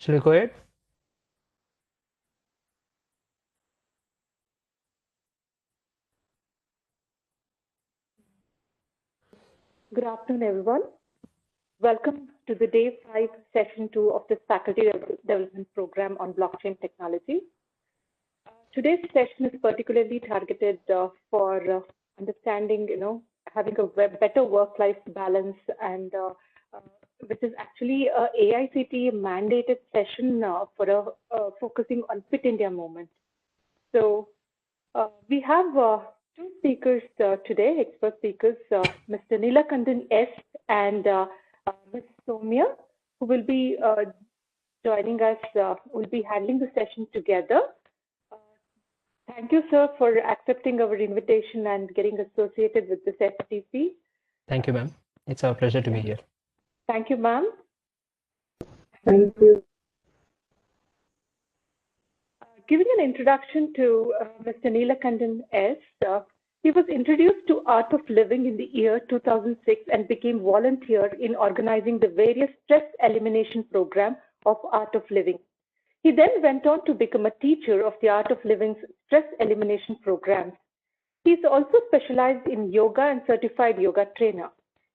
Shall we go ahead? Good afternoon, everyone. Welcome to the Day 5, Session 2 of the Faculty Development Program on Blockchain Technology. Today's session is particularly targeted for understanding, having a better work-life balance, and which is actually a AICTE mandated session for focusing on Fit India movement. So we have two speakers today, expert speakers, Mr. Neelakandan S and Ms. Sowmya, who will be joining us, will be handling the session together. Thank you, sir, for accepting our invitation and getting associated with this FTP. Thank you, ma'am. It's our pleasure to be here. Thank you, ma'am. Thank you. Giving an introduction to Mr. Neelakandan S, he was introduced to Art of Living in the year 2006 and became volunteer in organizing the various stress elimination program of Art of Living. He then went on to become a teacher of the Art of Living's stress elimination programs. He is also specialized in yoga and certified yoga trainer.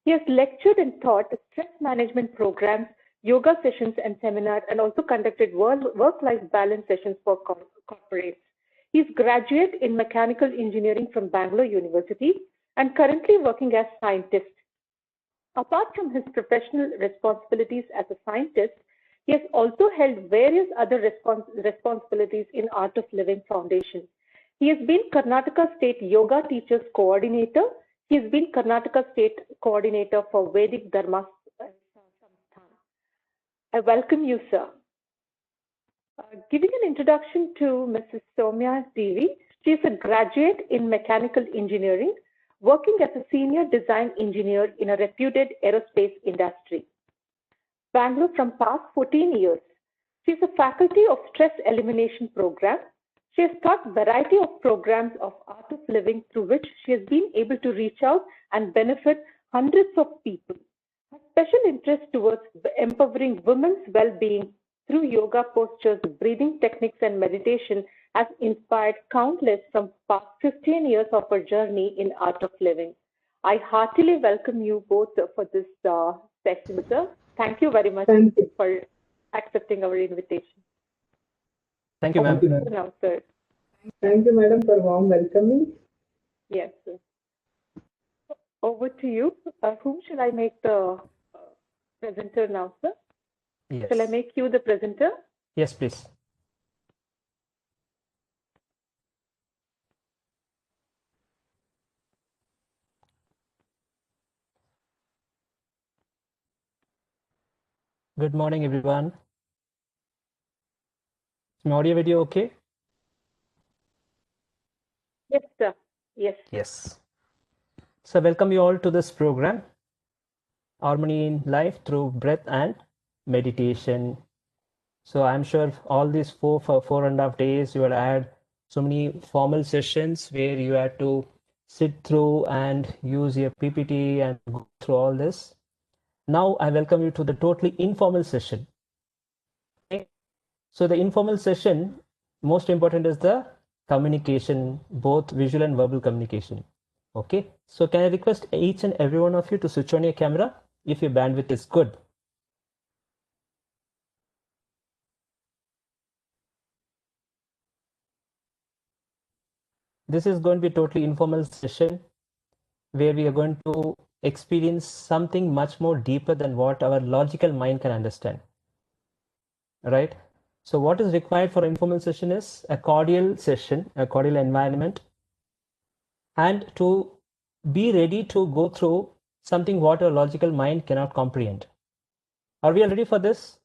He has lectured and taught stress management programs, yoga sessions and seminars, and also conducted work-life balance sessions for corporates. He is graduate in mechanical engineering from Bangalore University and currently working as scientist. Apart from his professional responsibilities as a scientist, he has also held various other responsibilities in Art of Living Foundation. He has been Karnataka State Yoga Teachers Coordinator. He has been Karnataka State Coordinator for Vedic Dharma Samsthan. I welcome you, sir. Giving an introduction to Mrs. Sowmya D V, she is a graduate in mechanical engineering, working as a senior design engineer in a reputed aerospace industry. Bangalore from past 14 years. She is a faculty of stress elimination program. She has taught variety of programs of Art of Living through which she has been able to reach out and benefit hundreds of people. Her special interest towards empowering women's well-being through yoga postures, breathing techniques, and meditation has inspired countless from past 15 years of her journey in Art of Living. I heartily welcome you both for this session, sir. Thank you very much for accepting our invitation. Thank you, ma'am. Now, sir. Thank you, madam, for warm welcoming. Yes, sir. Over to you. Whom shall I make the presenter now, sir? Yes. Shall I make you the presenter? Yes, please. Good morning, everyone. Is my audio video okay? Yes, sir. Yes. Yes. So welcome you all to this program, Harmony in Life through Breath and Meditation. So I'm sure all these four and a half days you will had so many formal sessions where you had to sit through and use your PPT and go through all this. Now I welcome you to the totally informal session. Okay. So the informal session, most important is the communication, both visual and verbal communication. Okay. So can I request each and every one of you to switch on your camera if your bandwidth is good? This is going to be a totally informal session where we are going to experience something much more deeper than what our logical mind can understand. Right? So what is required for an informal session is a cordial session, a cordial environment, and to be ready to go through something what our logical mind cannot comprehend. Are we all ready for this?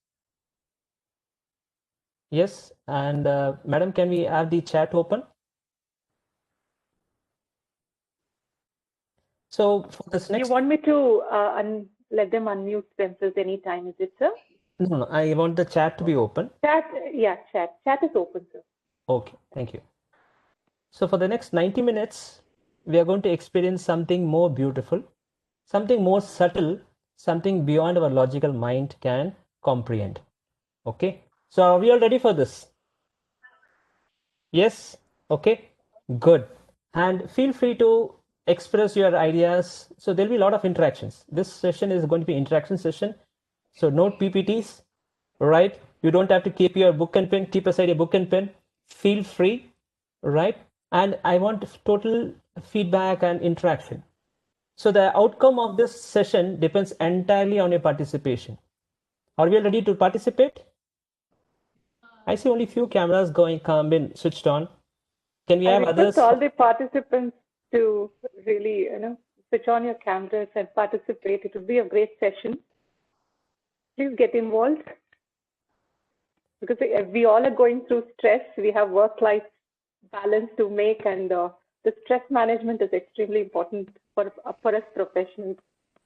Yes. And madam, can we have the chat open? So for this next... You want me to let them unmute themselves anytime, is it, sir? No, I want the chat to be open. Chat, yeah, chat is open, sir. Okay, thank you. So for the next 90 minutes, we are going to experience something more beautiful, something more subtle, something beyond our logical mind can comprehend. Okay, So are we all ready for this? Yes? Okay, good. And feel free to express your ideas. So there'll be a lot of interactions. This session is going to be interaction session. So note PPTs, right? You don't have to keep your book and pen, keep aside your book and pen. Feel free, right? And I want total feedback and interaction. So the outcome of this session depends entirely on your participation. Are we ready to participate? I see only few cameras come in switched on. Can we have others? I request all the participants to really, switch on your cameras and participate. It will be a great session. Please get involved because we all are going through stress. We have work-life balance to make, and the stress management is extremely important for us professionals.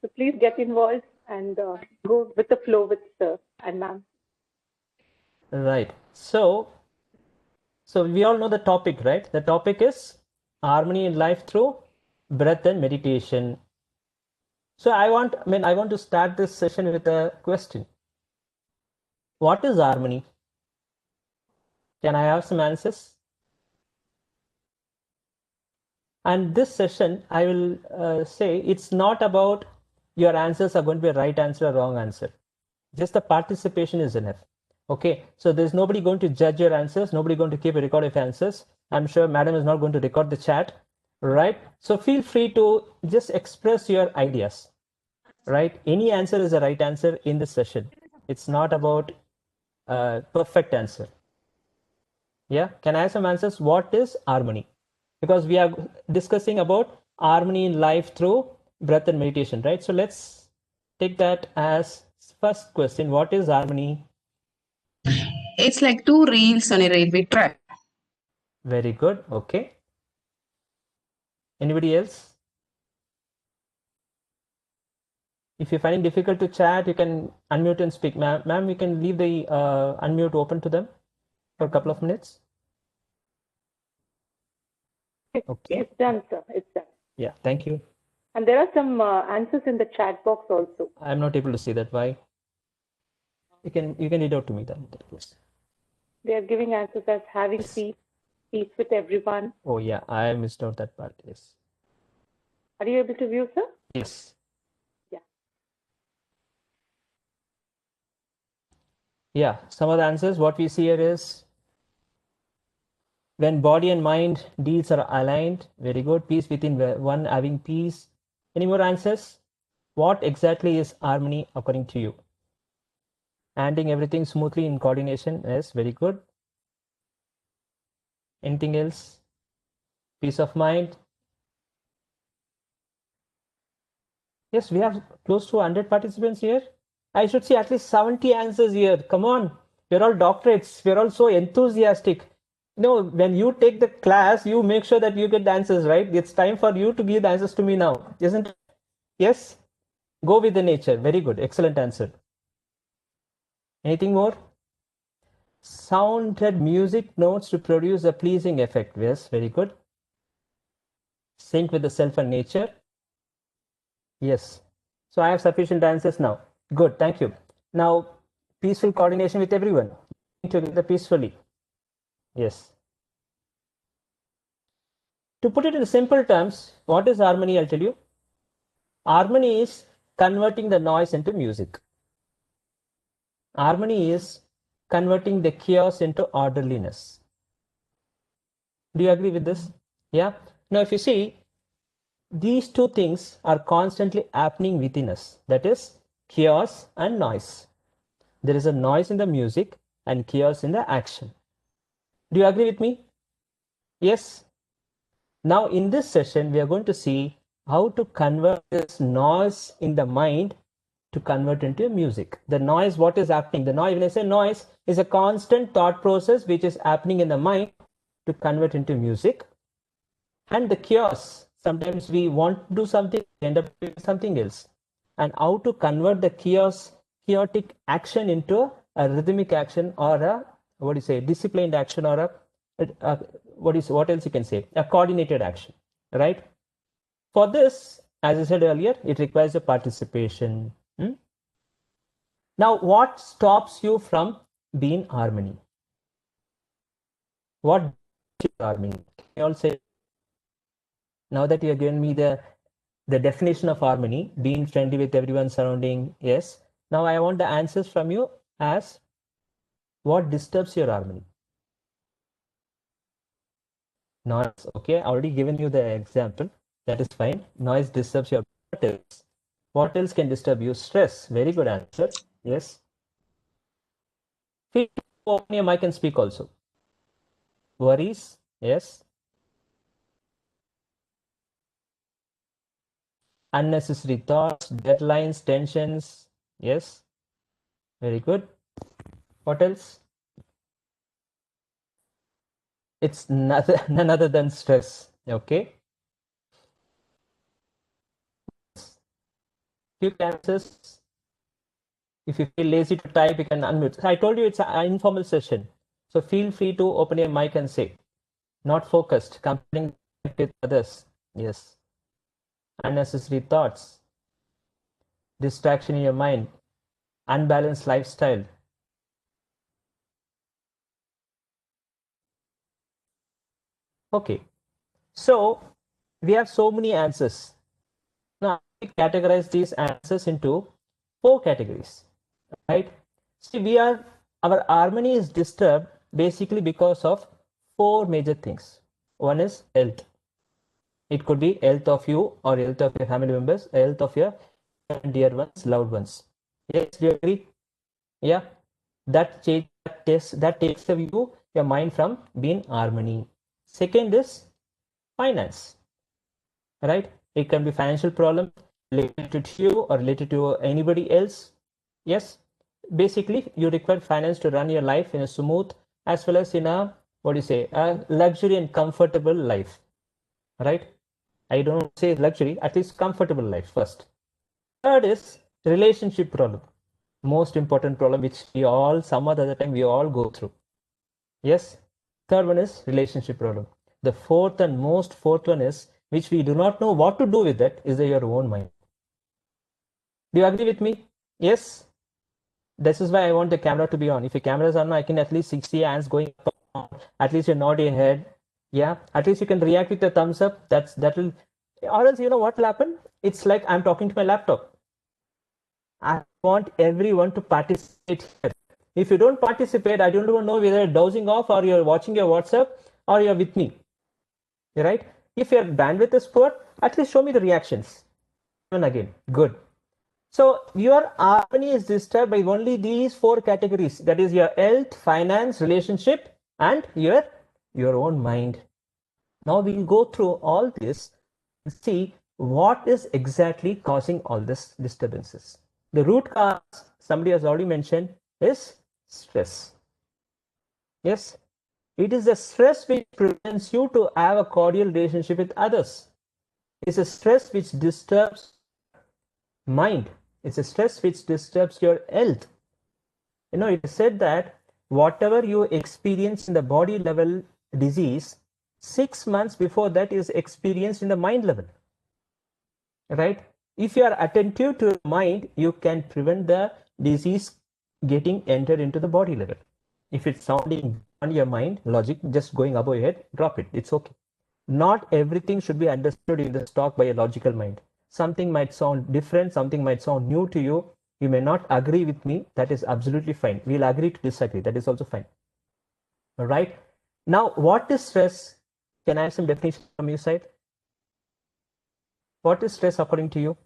So please get involved and go with the flow with sir and ma'am. Right. So we all know the topic, right? The topic is harmony in life through breath and meditation. So I want to start this session with a question. What is harmony? Can I have some answers? And this session, I will say it's not about your answers are going to be a right answer or wrong answer. Just the participation is enough. Okay, so there's nobody going to judge your answers, nobody going to keep a record of answers. I'm sure madam is not going to record the chat, right? So feel free to just express your ideas, right? Any answer is a right answer in this session. It's not about a perfect answer. Yeah, can I have some answers? What is harmony? Because we are discussing about harmony in life through breath and meditation, right? So let's take that as first question. What is harmony? It's like two reels on a railway track. Very good. Okay. Anybody else? If you're finding difficult to chat, you can unmute and speak. Ma'am, you can leave the unmute open to them for a couple of minutes. Okay. It's done, sir. It's done. Yeah, thank you. And there are some answers in the chat box also. I'm not able to see that. Why? You can read out to me then. They are giving answers as having peace with everyone. Oh yeah, I missed out that part. Yes. Are you able to view, sir? Yes. Yeah. Yeah, some of the answers, what we see here is when body and mind deeds are aligned, very good, peace within one, having peace. Any more answers? What exactly is harmony according to you? Handling everything smoothly in coordination is very good. Anything else? Peace of mind. Yes, we have close to 100 participants here. I should see at least 70 answers here. Come on, we're all doctorates. We're all so enthusiastic. When you take the class, you make sure that you get the answers, right? It's time for you to give the answers to me now, isn't it? Yes? Go with the nature. Very good. Excellent answer. Anything more? Sounded music notes to produce a pleasing effect. Yes, very good. Sync with the self and nature. Yes. So I have sufficient answers now. Good. Thank you. Now, peaceful coordination with everyone. Together peacefully. Yes. To put it in simple terms, what is harmony? I'll tell you. Harmony is converting the noise into music. Harmony is converting the chaos into orderliness. Do you agree with this? Yeah. Now, if you see, these two things are constantly happening within us. That is chaos and noise. There is a noise in the music and chaos in the action. Do you agree with me? Yes. Now, in this session, we are going to see how to convert this noise in the mind to convert into music. The noise, what is happening? The noise, when I say noise, is a constant thought process which is happening in the mind to convert into music. And the chaos, sometimes we want to do something, end up doing something else. And how to convert the chaotic action into a rhythmic action or a, disciplined action or what else you can say? A coordinated action, right? For this, as I said earlier, it requires a participation. Now, what stops you from be in harmony. What is harmony? Can you all say? Now that you have given me the definition of harmony, being friendly with everyone surrounding, yes. Now I want the answers from you as what disturbs your harmony? Noise, okay. I already given you the example. That is fine. Noise disturbs your. What else? What else can disturb you? Stress. Very good answer. Yes. Feel free to open your mic and speak also. Worries. Yes. Unnecessary thoughts, deadlines, tensions. Yes. Very good. What else? It's none other than stress. Okay. Quick answers. If you feel lazy to type, you can unmute. I told you it's an informal session. So feel free to open your mic and say. Not focused, comparing with others. Yes. Unnecessary thoughts. Distraction in your mind. Unbalanced lifestyle. Okay. So we have so many answers. Now we categorize these answers into 4 categories. Right? See, our harmony is disturbed basically because of 4 major things. One is health. It could be health of you or health of your family members, health of your dear ones, loved ones. Yes, do you agree? Yeah. That takes your mind from being harmony. Second is finance. Right? It can be financial problem related to you or related to anybody else. Yes. Basically, you require finance to run your life in a smooth as well as in a a luxury and comfortable life. Right? I don't say luxury, at least comfortable life first. Third is relationship problem. Most important problem which we all, some other time, we all go through. Yes. Third one is relationship problem. The fourth one is, which we do not know what to do with it, is your own mind. Do you agree with me? Yes. This is why I want the camera to be on. If your camera is on, I can at least see your hands going up. At least you nod your head. Yeah. At least you can react with a thumbs up. That will, or else you know what will happen? It's like I'm talking to my laptop. I want everyone to participate here. If you don't participate, I don't even know whether you're dozing off or you're watching your WhatsApp or you're with me. Right? If your bandwidth is poor, at least show me the reactions. And again, good. So your harmony is disturbed by only these 4 categories. That is your health, finance, relationship, and your own mind. Now we'll go through all this and see what is exactly causing all these disturbances. The root cause, somebody has already mentioned, is stress. Yes, it is the stress which prevents you to have a cordial relationship with others. It's a stress which disturbs mind. It's a stress which disturbs your health. You know, it is said that whatever you experience in the body level disease, 6 months before that is experienced in the mind level. Right? If you are attentive to your mind, you can prevent the disease getting entered into the body level. If it's sounding on your mind, logic, just going above your head, drop it. It's okay. Not everything should be understood in the talk by a logical mind. Something might sound different, something might sound new to you. You may not agree with me. That is absolutely fine. We'll agree to disagree. That is also fine. All right. Now, what is stress? Can I have some definition from your side? What is stress according to you?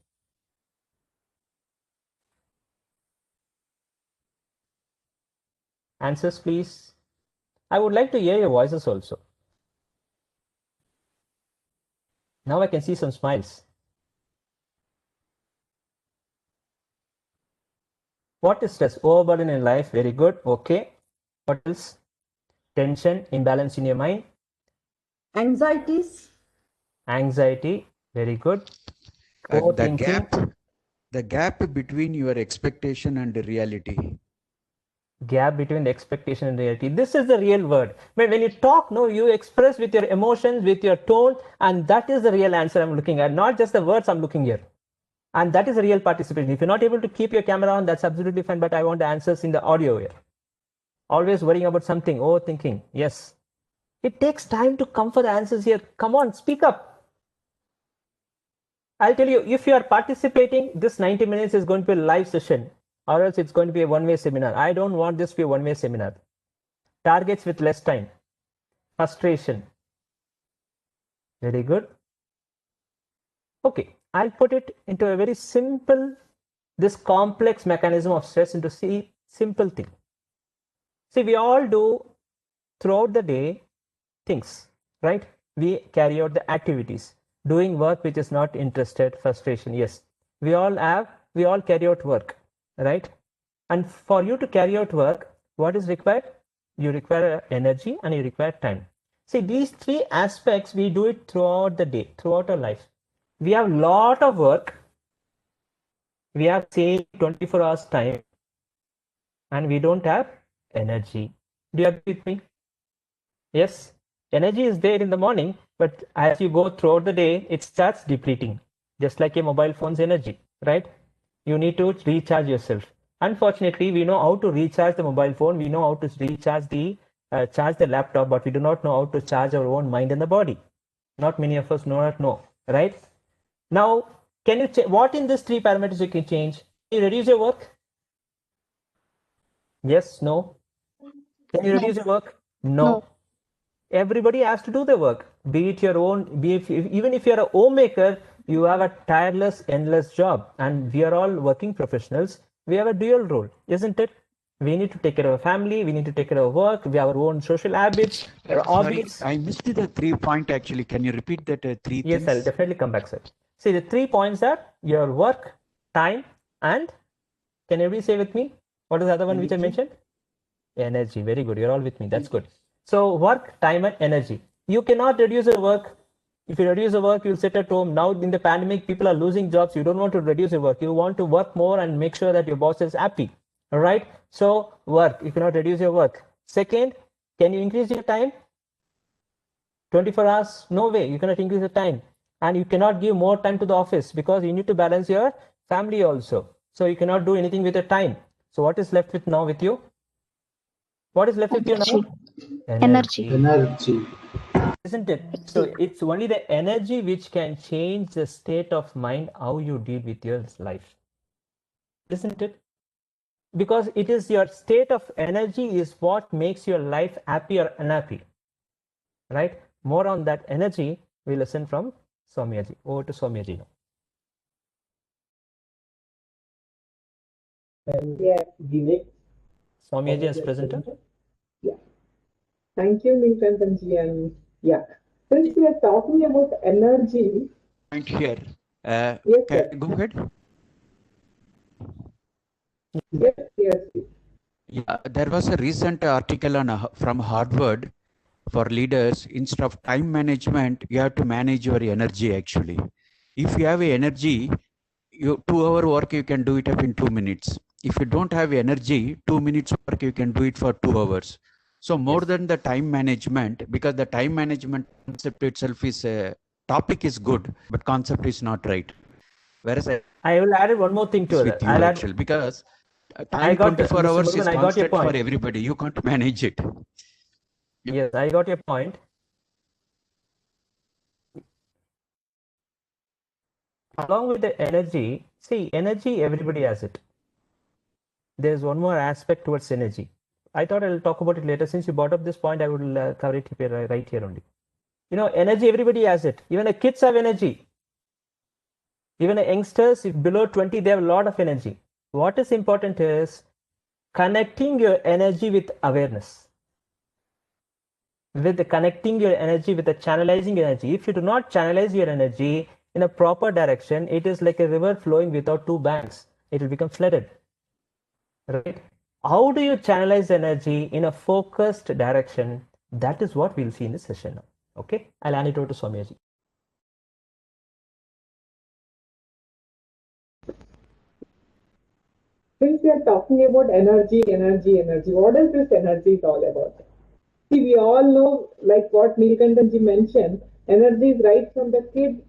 Answers, please. I would like to hear your voices also. Now I can see some smiles. What is stress? Overburden in life. Very good. Okay. What else? Tension, imbalance in your mind. Anxieties. Anxiety. Very good. The gap between your expectation and the reality. Gap between the expectation and reality. This is the real word. When you talk, no, you express with your emotions, with your tone, and that is the real answer I'm looking at, not just the words I'm looking here. And that is a real participation. If you're not able to keep your camera on, that's absolutely fine, but I want the answers in the audio here. Always worrying about something, overthinking. Yes. It takes time to come for the answers here. Come on, speak up. I'll tell you, if you are participating, this 90 minutes is going to be a live session, or else it's going to be a one-way seminar. I don't want this to be a one-way seminar. Targets with less time. Frustration. Very good. Okay, I'll put it into a very simple, this complex mechanism of stress into simple thing. See, we all do throughout the day things, right? We carry out the activities, doing work which is not interested, frustration. Yes, we all carry out work, right? And for you to carry out work, what is required? You require energy and you require time. See, these three aspects, we do it throughout the day, throughout our life. We have a lot of work. We have, say, 24 hours time, and we don't have energy. Do you agree with me? Yes, energy is there in the morning, but as you go throughout the day, it starts depleting, just like a mobile phone's energy, right? You need to recharge yourself. Unfortunately, we know how to recharge the mobile phone. We know how to recharge charge the laptop, but we do not know how to charge our own mind and the body. Not many of us know, right? Now, can you what in these three parameters you can change? Can you reduce your work? Yes, no. Can you reduce your work? No. Everybody has to do the work. Be it your own, even if you're a homemaker, you have a tireless, endless job. And we are all working professionals. We have a dual role, isn't it? We need to take care of our family. We need to take care of work. We have our own social habits, our hobbies. Sorry, I missed the 3 point actually. Can you repeat that three Yes, things? I'll definitely come back, sir. See, the 3 points are your work, time, and can everybody say with me? What is the other one which I mentioned? Energy. Very good. You're all with me. That's good. So work, time, and energy. You cannot reduce your work. If you reduce the work, you'll sit at home. Now in the pandemic, people are losing jobs. You don't want to reduce your work. You want to work more and make sure that your boss is happy. All right. So work. You cannot reduce your work. Second, can you increase your time? 24 hours? No way. You cannot increase the time. And you cannot give more time to the office because you need to balance your family also. So you cannot do anything with your time. So what is left with now with you? What is left with you now? Energy. Isn't it? So it's only the energy which can change the state of mind, how you deal with your life. Isn't it? Because it is your state of energy is what makes your life happy or unhappy. Right? More on that energy, we listen from Sowmya ji. Over to Sowmya ji now. Yeah, Vivek. Sowmya ji as presenter. Yeah. Thank you, Neelakandan ji. And yeah, since we are talking about energy. Point here. Yes, sir. Go ahead. Yes. Yeah, there was a recent article on from Harvard for leaders. Instead of time management, you have to manage your energy actually. If you have energy, 2-hour work, you can do it up in 2 minutes. If you don't have energy, 2 minutes work, you can do it for 2 hours. So more than the time management, because the time management concept itself is topic is good, but concept is not right. Whereas I will add one more thing to it. I'll actually, because time 24 hours is constant for everybody. You can't manage it. Yes, I got your point. Along with the energy, see, energy, everybody has it. There's one more aspect towards energy. I thought I'll talk about it later. Since you brought up this point, I will cover it here, right here only. You know, energy, everybody has it. Even the kids have energy. Even the youngsters, if below 20, they have a lot of energy. What is important is connecting your energy with awareness. With the connecting your energy with the channelizing energy. If you do not channelize your energy in a proper direction, it is like a river flowing without 2 banks. It will become flooded. Right? How do you channelize energy in a focused direction? That is what we'll see in this session now. Okay, I'll hand it over to Sowmya ji. Since we are talking about energy, what is this energy all about? See, we all know, like what Neelakandan ji mentioned, energy is right from the kid,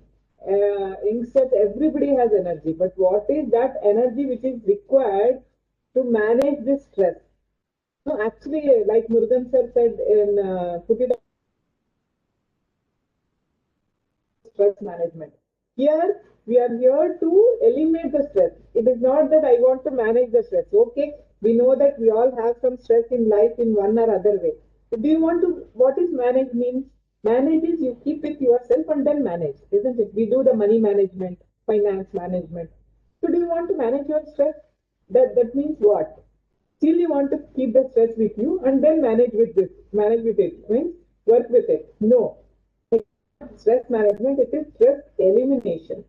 youngsters, everybody has energy. But what is that energy which is required to manage this stress? No, actually, like Murugan sir said in Put It Stress Management. Here, we are here to eliminate the stress. It is not that I want to manage the stress. Okay, we know that we all have some stress in life in one or other way. Do you want to, what is manage means? Manage is you keep with yourself and then manage, isn't it? We do the money management, finance management. So do you want to manage your stress? That means what? Still you want to keep the stress with you and then manage with it, means work with it. No, stress management, it is stress elimination.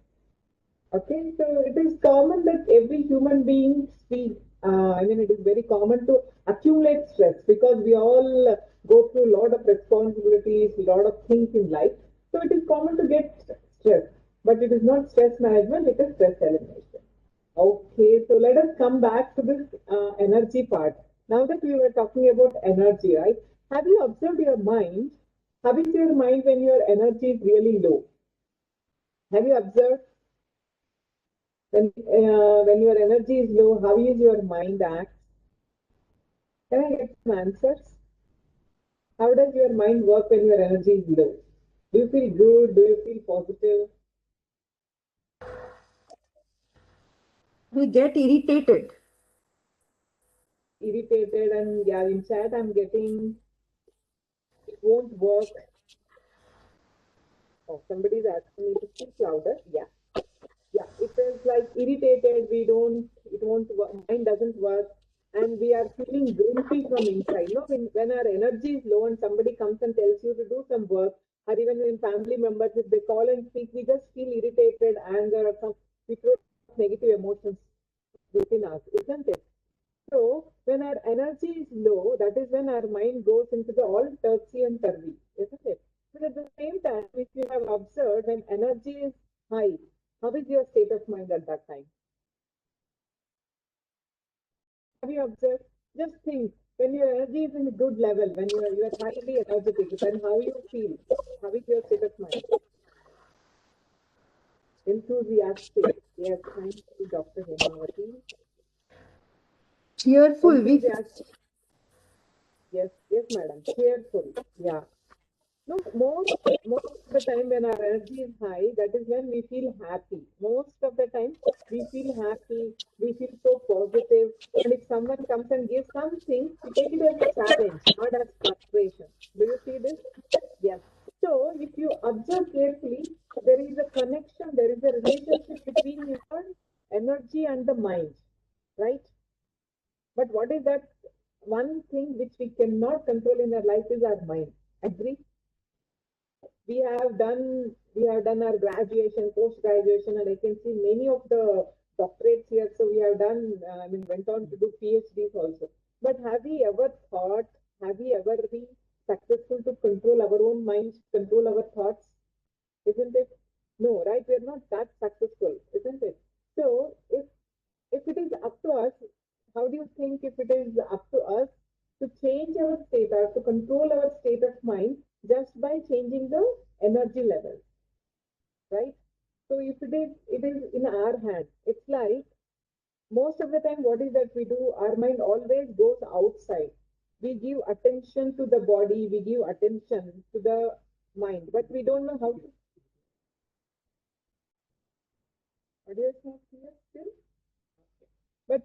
Okay, so it is common that every human being feel, it is very common to accumulate stress because we all go through a lot of responsibilities, a lot of things in life. So it is common to get stress, but it is not stress management, it is stress elimination. Okay, so let us come back to this energy part. Now that we were talking about energy, right? Have you observed your mind? How is your mind when your energy is really low? Have you observed when your energy is low, how is your mind act? Can I get some answers? How does your mind work when your energy is low? Do you feel good? Do you feel positive? We get irritated. Irritated, and yeah, in chat I'm getting it won't work. Oh, somebody's asking me to speak louder. Yeah. Yeah, it is like irritated. It won't work, mind doesn't work, and we are feeling grumpy from inside. No, when our energy is low and somebody comes and tells you to do some work, or even when family members, if they call and speak, we just feel irritated, anger, or some, we throw negative emotions within us, isn't it? So when our energy is low, that is when our mind goes into the all turvy and turvy, isn't it? But at the same time, if you have observed when energy is high, how is your state of mind at that time? Have you observed? Just think when your energy is in a good level, when you are highly energetic, then how you feel? How is your state of mind? Enthusiastic. Yes, thank you, Dr. Hemavati. Cheerful. We Enthusiastic. Yes, yes, madam. Cheerful. Yeah. No, most of the time when our energy is high, that is when we feel happy. Most of the time we feel happy, we feel so positive. And if someone comes and gives something, we take it as a challenge, not as frustration. Do you see this? Yes. So if you observe carefully, there is a connection, there is a relationship between your energy and the mind, right? But what is that one thing which we cannot control in our life is our mind. Agree? We have done our graduation, post graduation, and I can see many of the doctorates here. So we have done, went on to do PhDs also. But have we ever thought? Have we ever been successful to control our own minds, control our thoughts? Isn't it? No, right? We're not that successful, isn't it? So if it is up to us, how do you think if it is up to us to change our state or to control our state of mind just by changing the energy level, right? So if it is in our hand. It's like most of the time, what is that we do? Our mind always goes outside. We give attention to the body, we give attention to the mind, but we don't know how to. Audio is not clear still, but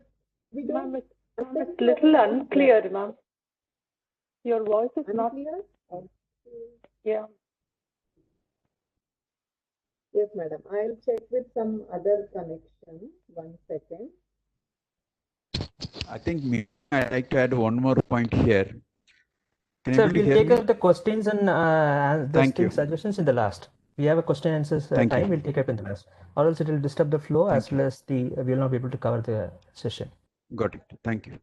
we Ma'am, don't it's attend to little our unclear, ma'am. Your voice is not, unclear. yeah. Yes, madam. I'll check with some other connection. 1 second. I think I'd like to add one more point here. Can Sir, able to we'll hear take me? up the questions and those Thank you. things, suggestions in the last. We have a question and answers Thank time. you. We'll take up in the last, or else it will disturb the flow Thank as you. well as the we will not be able to cover the session. Got it. Thank you.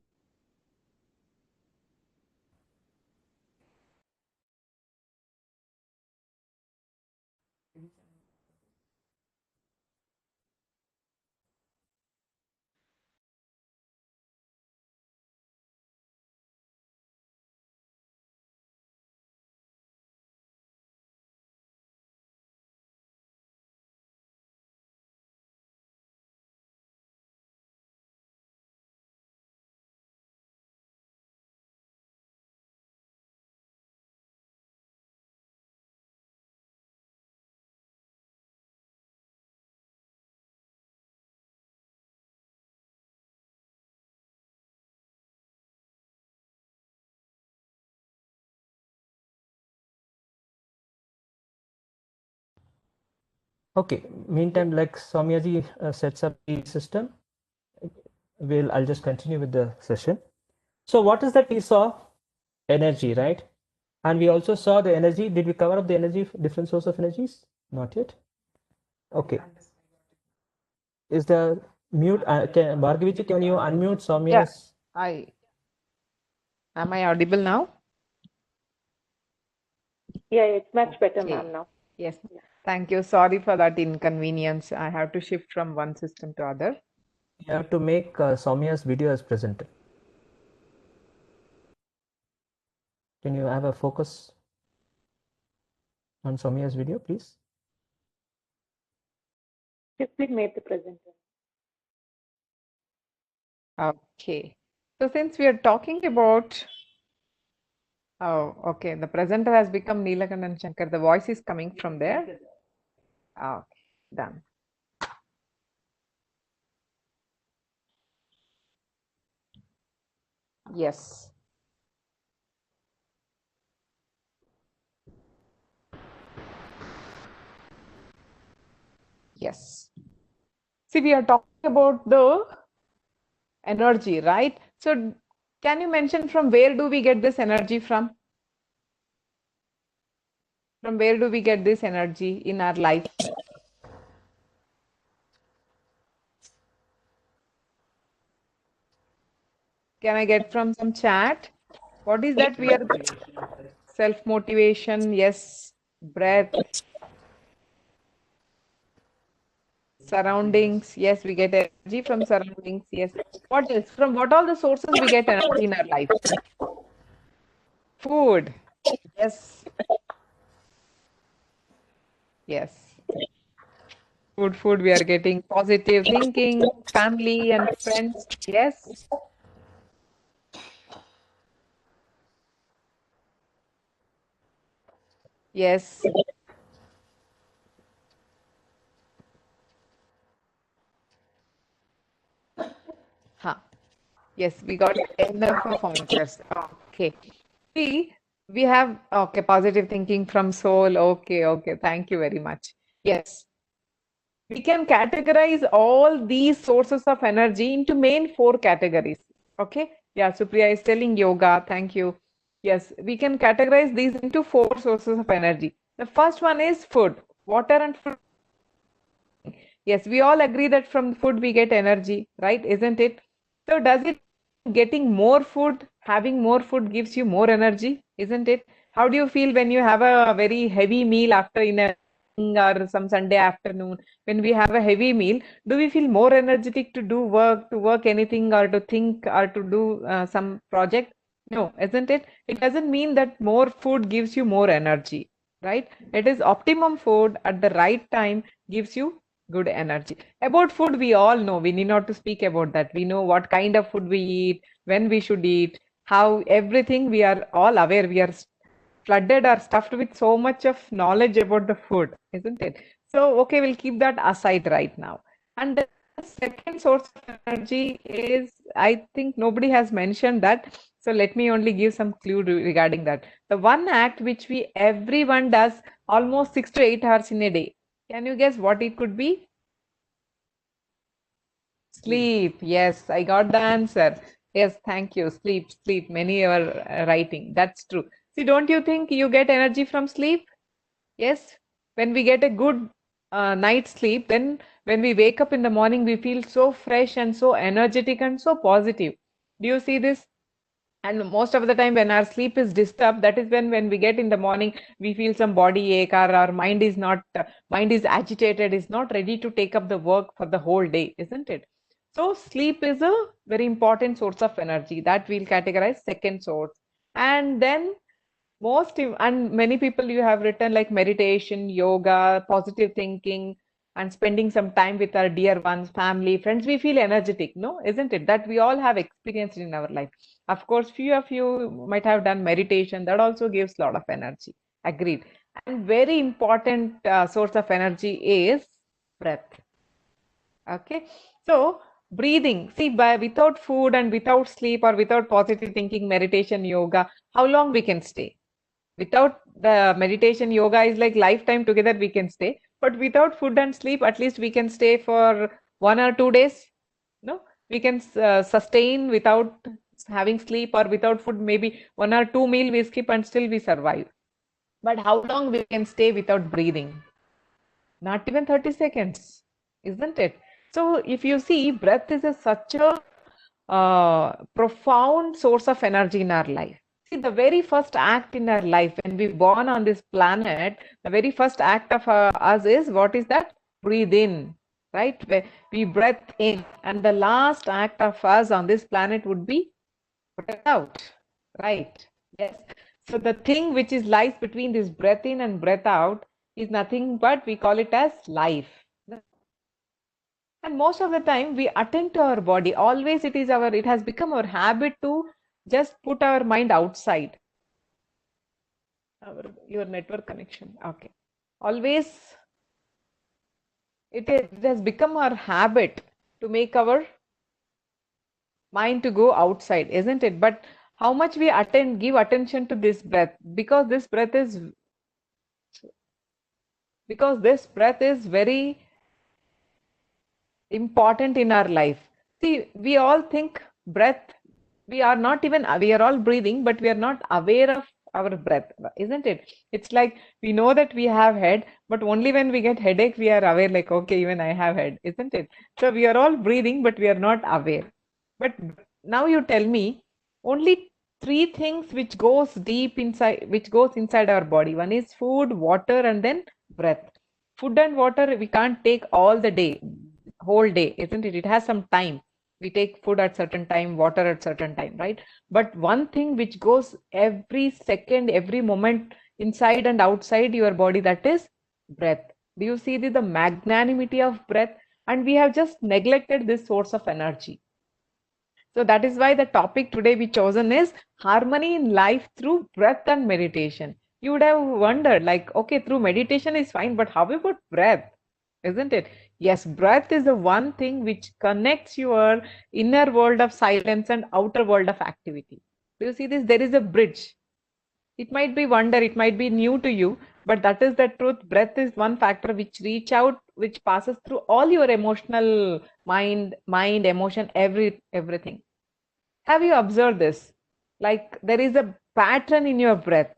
Okay, meantime, like Sowmya ji sets up the system, I'll just continue with the session. So what is that we saw? Energy, right? And we also saw the energy. Did we cover up the energy, different source of energies? Not yet. Okay. Is the mute, Bhargavi ji, can you unmute Soumya's? Am I audible now? Yeah, it's much better, Okay. ma'am, now. Yes. Thank you. Sorry for that inconvenience. I have to shift from one system to other. You have to make Soumya's video as presented. Can you have a focus on Soumya's video, please? Just please made the presenter. Okay. So since we are talking about, oh, okay, the presenter has become Neelakandan Shankar. The voice is coming from there. Okay, done. Yes. Yes. See, we are talking about the energy, right? So can you mention from where do we get this energy from? From where do we get this energy in our life? Can I get from some chat? What is that we are self-motivation? Yes. Breath. Surroundings. Yes, we get energy from surroundings. Yes. What else? From what all the sources we get energy in our life? Food. Yes. Yes. Food we are getting. Positive thinking, family and friends. Yes. Yes. Huh. Yes, we got enough of answers. Okay. See, we have, okay, positive thinking from soul. Okay, okay. Thank you very much. Yes. We can categorize all these sources of energy into main 4 categories. Okay. Yeah, Supriya is telling yoga. Thank you. Yes, we can categorize these into 4 sources of energy. The first one is food, water and food. Yes, we all agree that from food we get energy, right? Isn't it? So does it getting more food, having more food gives you more energy, isn't it? How do you feel when you have a very heavy meal after in a or some Sunday afternoon? When we have a heavy meal, do we feel more energetic to work anything or to think or to do some project? No, isn't it? It doesn't mean that more food gives you more energy, right? It is optimum food at the right time gives you good energy. About food, we all know. We need not to speak about that. We know what kind of food we eat, when we should eat, how everything we are all aware. We are flooded or stuffed with so much of knowledge about the food, isn't it? So, okay, we'll keep that aside right now. And the second source of energy is, I think nobody has mentioned that. So let me only give some clue regarding that. The one act which everyone does almost 6 to 8 hours in a day. Can you guess what it could be? Sleep. Yes, I got the answer. Yes, thank you. Sleep. Many are writing. That's true. See, don't you think you get energy from sleep? Yes. When we get a good night's sleep, then when we wake up in the morning, we feel so fresh and so energetic and so positive. Do you see this? And most of the time when our sleep is disturbed, that is when we get in the morning, we feel some body ache or our mind is not, mind is agitated, is not ready to take up the work for the whole day, isn't it? So sleep is a very important source of energy that we'll categorize second source. And then and many people you have written like meditation, yoga, positive thinking, and spending some time with our dear ones, family, friends, we feel energetic, no? Isn't it? That we all have experienced in our life. Of course, few of you might have done meditation. That also gives a lot of energy. Agreed. And very important source of energy is breath. Okay. So breathing. See, without food and without sleep or without positive thinking, meditation, yoga, how long we can stay? Without the meditation, yoga is like lifetime together we can stay. But without food and sleep, at least we can stay for 1 or 2 days. No, we can sustain without having sleep or without food. Maybe 1 or 2 meal we skip and still we survive. But how long we can stay without breathing? Not even 30 seconds, isn't it? So if you see, breath is such a profound source of energy in our life. See, the very first act in our life, when we born on this planet, the very first act of us is, what is that? Breathe in, right? We breathe in, and the last act of us on this planet would be breath out, right? Yes. So the thing which is lies between this breath in and breath out is nothing but we call it as life. And most of the time we attend to our body. Always it has become our habit to just put our mind outside. Your network connection. Okay. Always it has become our habit to make our mind to go outside, isn't it? But how much we give attention to this breath, because this breath is very important in our life. See, we all think breath, we are all breathing, but we are not aware of our breath, isn't it? It's like we know that we have head, but only when we get headache, we are aware, like, okay, even I have head, isn't it? So we are all breathing, but we are not aware. But now you tell me, only 3 things which goes inside our body. One is food, water, and then breath. Food and water we can't take all the day, whole day, isn't it? It has some time. We take food at certain time, water at certain time, right? But one thing which goes every second, every moment inside and outside your body, that is breath. Do you see the magnanimity of breath? And we have just neglected this source of energy. So that is why the topic today we chosen is harmony in life through breath and meditation. You would have wondered, like, okay, through meditation is fine, but how about breath? Isn't it? Yes, breath is the one thing which connects your inner world of silence and outer world of activity. Do you see this? There is a bridge. It might be wonder, it might be new to you, but that is the truth. Breath is one factor which which passes through all your emotional mind, emotion, everything. Have you observed this? Like, there is a pattern in your breath.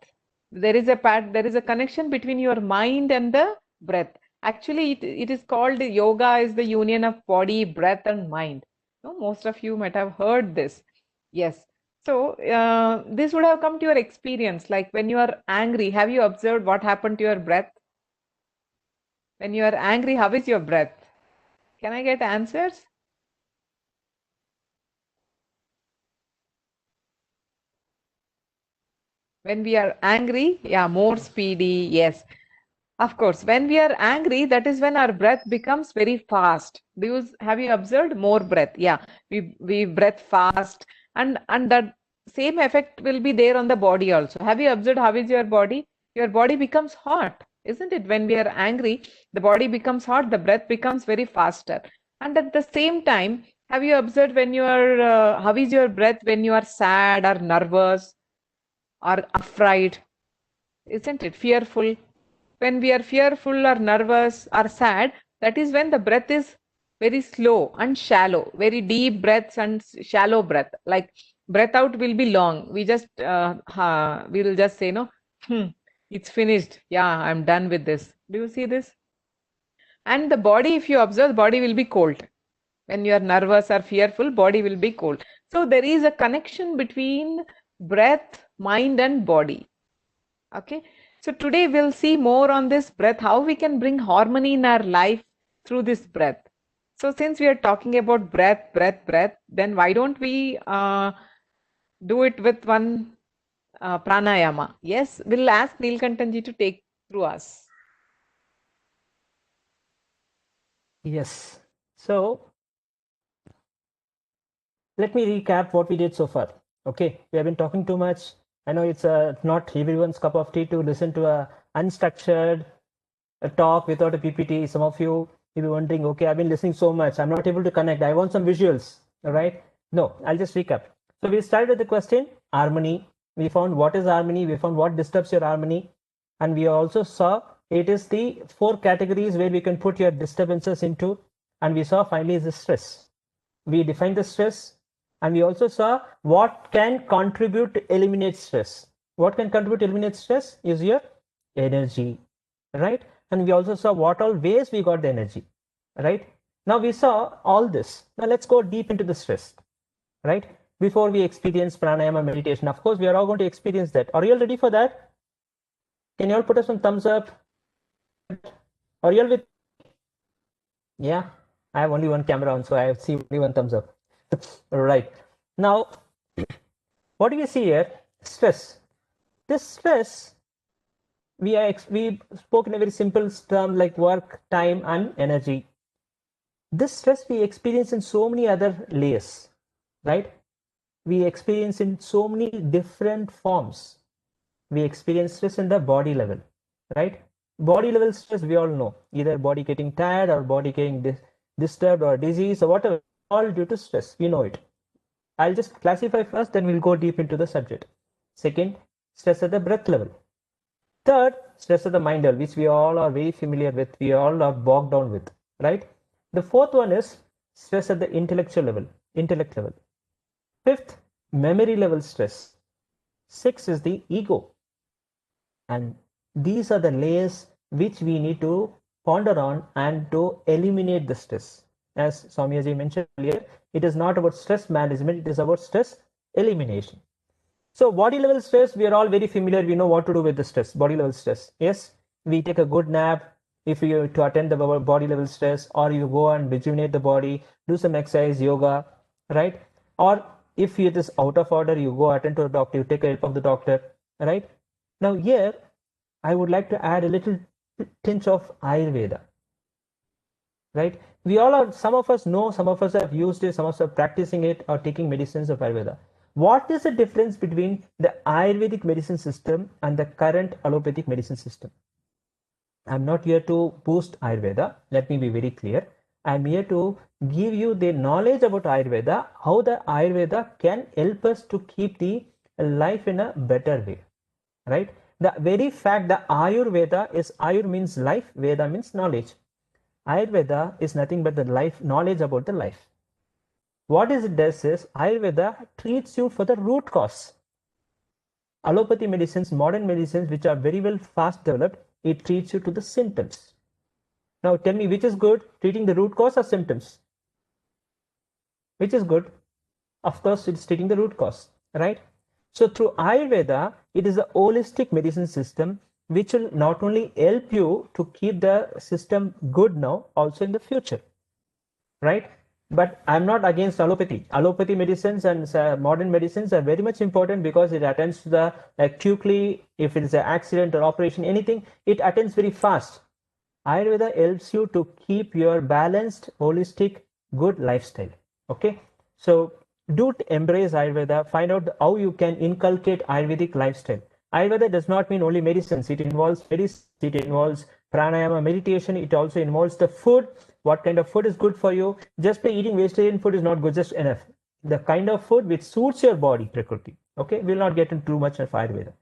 There is a connection between your mind and the breath. Actually, it is called yoga is the union of body, breath, and mind. No, most of you might have heard this. Yes. So this would have come to your experience. Like when you are angry, have you observed what happened to your breath? When you are angry, how is your breath? Can I get answers? When we are angry, yeah, more speedy. Yes. Of course, when we are angry, that is when our breath becomes very fast. Have you observed more breath? Yeah, we breath fast, and that same effect will be there on the body also. Have you observed how is your body? Your body becomes hot, isn't it? When we are angry, the body becomes hot, the breath becomes very faster. And at the same time, have you observed when you are how is your breath when you are sad or nervous or afraid? Isn't it? Fearful? When we are fearful or nervous or sad, that is when the breath is very slow and shallow, very deep breaths and shallow breath. Like breath out will be long. We will just say, no, it's finished. Yeah, I'm done with this. Do you see this? And the body, if you observe, the body will be cold. When you are nervous or fearful, body will be cold. So there is a connection between breath, mind, and body. Okay. So today we'll see more on this breath, how we can bring harmony in our life through this breath. So since we are talking about breath, then why don't we do it with one pranayama? Yes, we'll ask Neelakandan ji to take through us. Yes. So let me recap what we did so far. Okay, we have been talking too much. I know it's not everyone's cup of tea to listen to a unstructured talk without a PPT. Some of you may be wondering, okay, I've been listening so much, I'm not able to connect. I want some visuals. All right. No, I'll just recap. So we started with the question, harmony. We found what is harmony. We found what disturbs your harmony. And we also saw it is the 4 categories where we can put your disturbances into, and we saw finally is the stress. We defined the stress, and we also saw what can contribute to eliminate stress. What can contribute to eliminate stress is your energy, right? And we also saw what all ways we got the energy, right? Now we saw all this. Now let's go deep into the stress, right? Before we experience pranayama meditation, of course, we are all going to experience that. Are you all ready for that? Can you all put us some thumbs up? Are you all with? Yeah, I have only one camera on, so I see only one thumbs up. Right. Now, what do we see here? Stress. This stress, we spoke in a very simple term like work, time, and energy. This stress we experience in so many other layers, right? We experience in so many different forms. We experience stress in the body level, right? Body level stress, we all know, either body getting tired or body getting disturbed or disease or whatever, all due to stress. We know it. I'll just classify first, then we'll go deep into the subject. Second, stress at the breath level. Third, stress at the mind level, which we all are very familiar with, we all are bogged down with, right? The fourth one is stress at the intellect level. Fifth, memory level stress. Sixth is the ego. And these are the layers which we need to ponder on and to eliminate the stress. As Sowmya ji mentioned earlier, it is not about stress management, it is about stress elimination. So body level stress, we are all very familiar. We know what to do with the stress, body level stress. Yes, we take a good nap if you to attend the body level stress, or you go and rejuvenate the body, do some exercise, yoga, right? Or if it is out of order, you go attend to a doctor, you take help of the doctor, right? Now here, I would like to add a little tinge of Ayurveda, right? We all are, some of us know, some of us have used it, some of us are practicing it or taking medicines of Ayurveda. What is the difference between the Ayurvedic medicine system and the current allopathic medicine system? I'm not here to boost Ayurveda. Let me be very clear. I'm here to give you the knowledge about Ayurveda, how the Ayurveda can help us to keep the life in a better way, right? The very fact that Ayurveda is, Ayur means life, Veda means knowledge. Ayurveda is nothing but the life, knowledge about the life. What it does is, Ayurveda treats you for the root cause. Allopathy medicines, modern medicines, which are very well fast developed, it treats you to the symptoms. Now tell me, which is good, treating the root cause or symptoms? Which is good? Of course, it's treating the root cause, right? So through Ayurveda, it is a holistic medicine system which will not only help you to keep the system good now, also in the future, right? But I'm not against allopathy. Allopathy medicines and modern medicines are very much important because it attends to the quickly, if it is an accident or operation, anything, it attends very fast. Ayurveda helps you to keep your balanced, holistic, good lifestyle. Okay, so do embrace Ayurveda. Find out how you can inculcate Ayurvedic lifestyle. Ayurveda does not mean only medicines. It involves medicine, it involves pranayama, meditation. It also involves the food. What kind of food is good for you? Just by eating vegetarian food is not good, just enough. The kind of food which suits your body, Prakriti. Okay, we'll not get into too much of Ayurveda.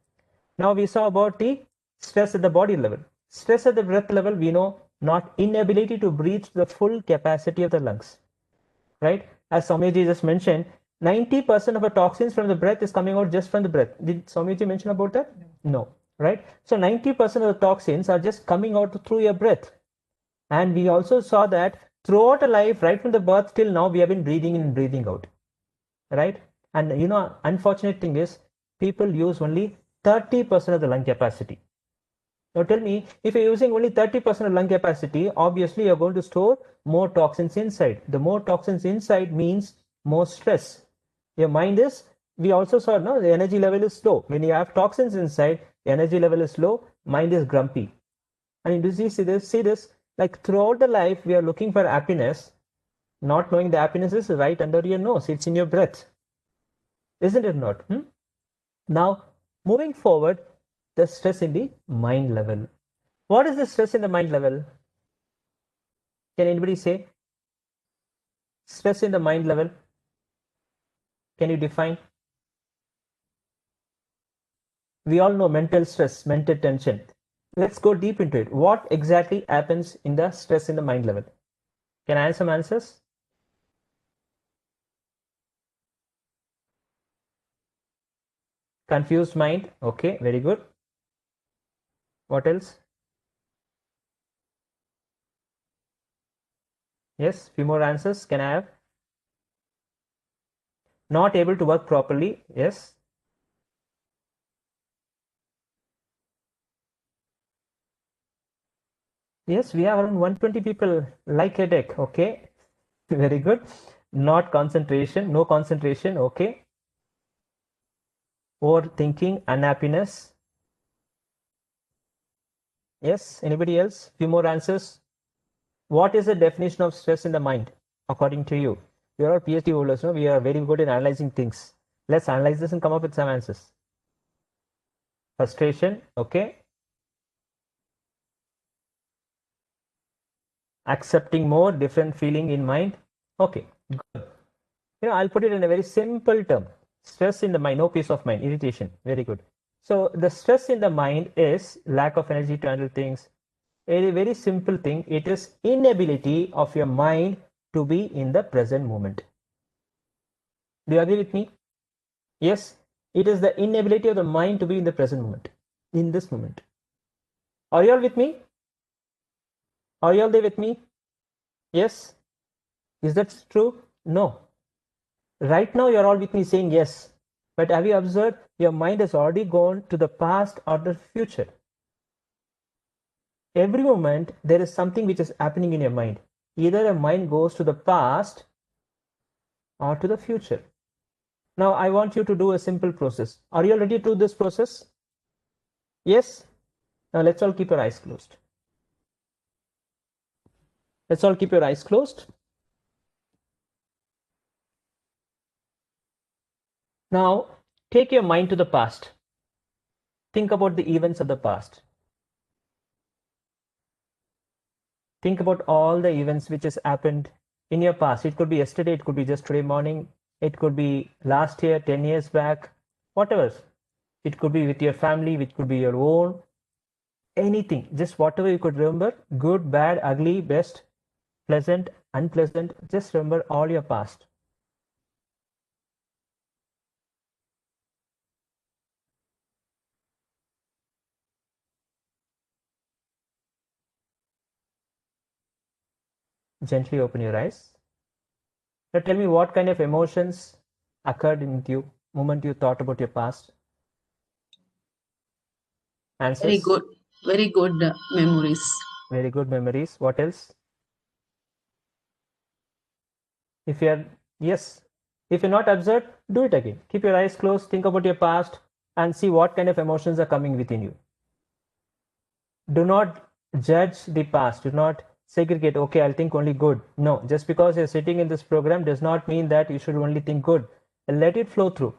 Now we saw about the stress at the body level. Stress at the breath level, we know, not inability to breathe the full capacity of the lungs, right? As Sowmya just mentioned, 90% of the toxins from the breath is coming out just from the breath. Did Sowmya mention about that? No, right? So 90% of the toxins are just coming out through your breath. And we also saw that throughout a life, right from the birth till now, we have been breathing in and breathing out, right? And you know, unfortunate thing is, people use only 30% of the lung capacity. Now tell me, if you're using only 30% of lung capacity, obviously you're going to store more toxins inside. The more toxins inside means more stress. Your mind is, we also saw, no, the energy level is low. When you have toxins inside, the energy level is low, mind is grumpy. And you see this, like throughout the life, we are looking for happiness, not knowing the happiness is right under your nose. It's in your breath. Isn't it not? Now, moving forward, the stress in the mind level. What is the stress in the mind level? Can anybody say? Stress in the mind level. Can you define? We all know mental stress, mental tension. Let's go deep into it. What exactly happens in the stress in the mind level? Can I have some answers? Confused mind. Okay, very good. What else? Yes, few more answers. Can I have? Not able to work properly. Yes. Yes, we have around 120 people like headache. Okay, very good. Not concentration, no concentration. Okay. Overthinking, unhappiness. Yes, anybody else? Few more answers. What is the definition of stress in the mind, according to you? We are all PhD holders, no? We are very good in analyzing things. Let's analyze this and come up with some answers. Frustration, okay. Accepting more, different feeling in mind. Okay, good. I'll put it in a very simple term. Stress in the mind, no peace of mind, irritation. Very good. So the stress in the mind is lack of energy to handle things. A very simple thing. It is inability of your mind to be in the present moment. Do you agree with me? Yes, it is the inability of the mind to be in the present moment, in this moment. Are you all with me? Are you all there with me? Yes? Is that true? No. Right now, you're all with me saying yes. But have you observed your mind has already gone to the past or the future? Every moment, there is something which is happening in your mind. Either your mind goes to the past or to the future. Now, I want you to do a simple process. Are you all ready to do this process? Yes? Now, let's all keep your eyes closed. Let's all keep your eyes closed. Now, take your mind to the past. Think about the events of the past. Think about all the events which has happened in your past. It could be yesterday, it could be just today morning, it could be last year, 10 years back, whatever. It could be with your family, which could be your own, anything, just whatever you could remember, good, bad, ugly, best, pleasant, unpleasant, just remember all your past. Gently open your eyes. Now tell me what kind of emotions occurred in you moment you thought about your past. Very Answers? good, very good memories. Very good memories. What else? If you're, yes, if you're not observed, do it again. Keep your eyes closed, think about your past, and see what kind of emotions are coming within you. Do not judge the past. Do not segregate, okay, I'll think only good. No, just because you're sitting in this program does not mean that you should only think good. Let it flow through.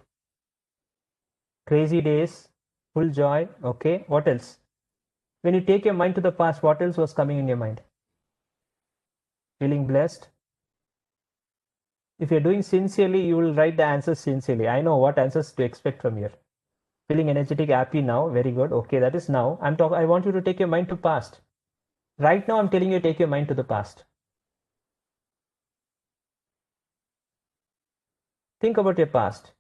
Crazy days, full joy, okay. What else? When you take your mind to the past, what else was coming in your mind? Feeling blessed. If you're doing sincerely, you will write the answers sincerely. I know what answers to expect from here. Feeling energetic, happy now. Very good. Okay, that is now. I want you to take your mind to past. Right now, I'm telling you, take your mind to the past. Think about your past.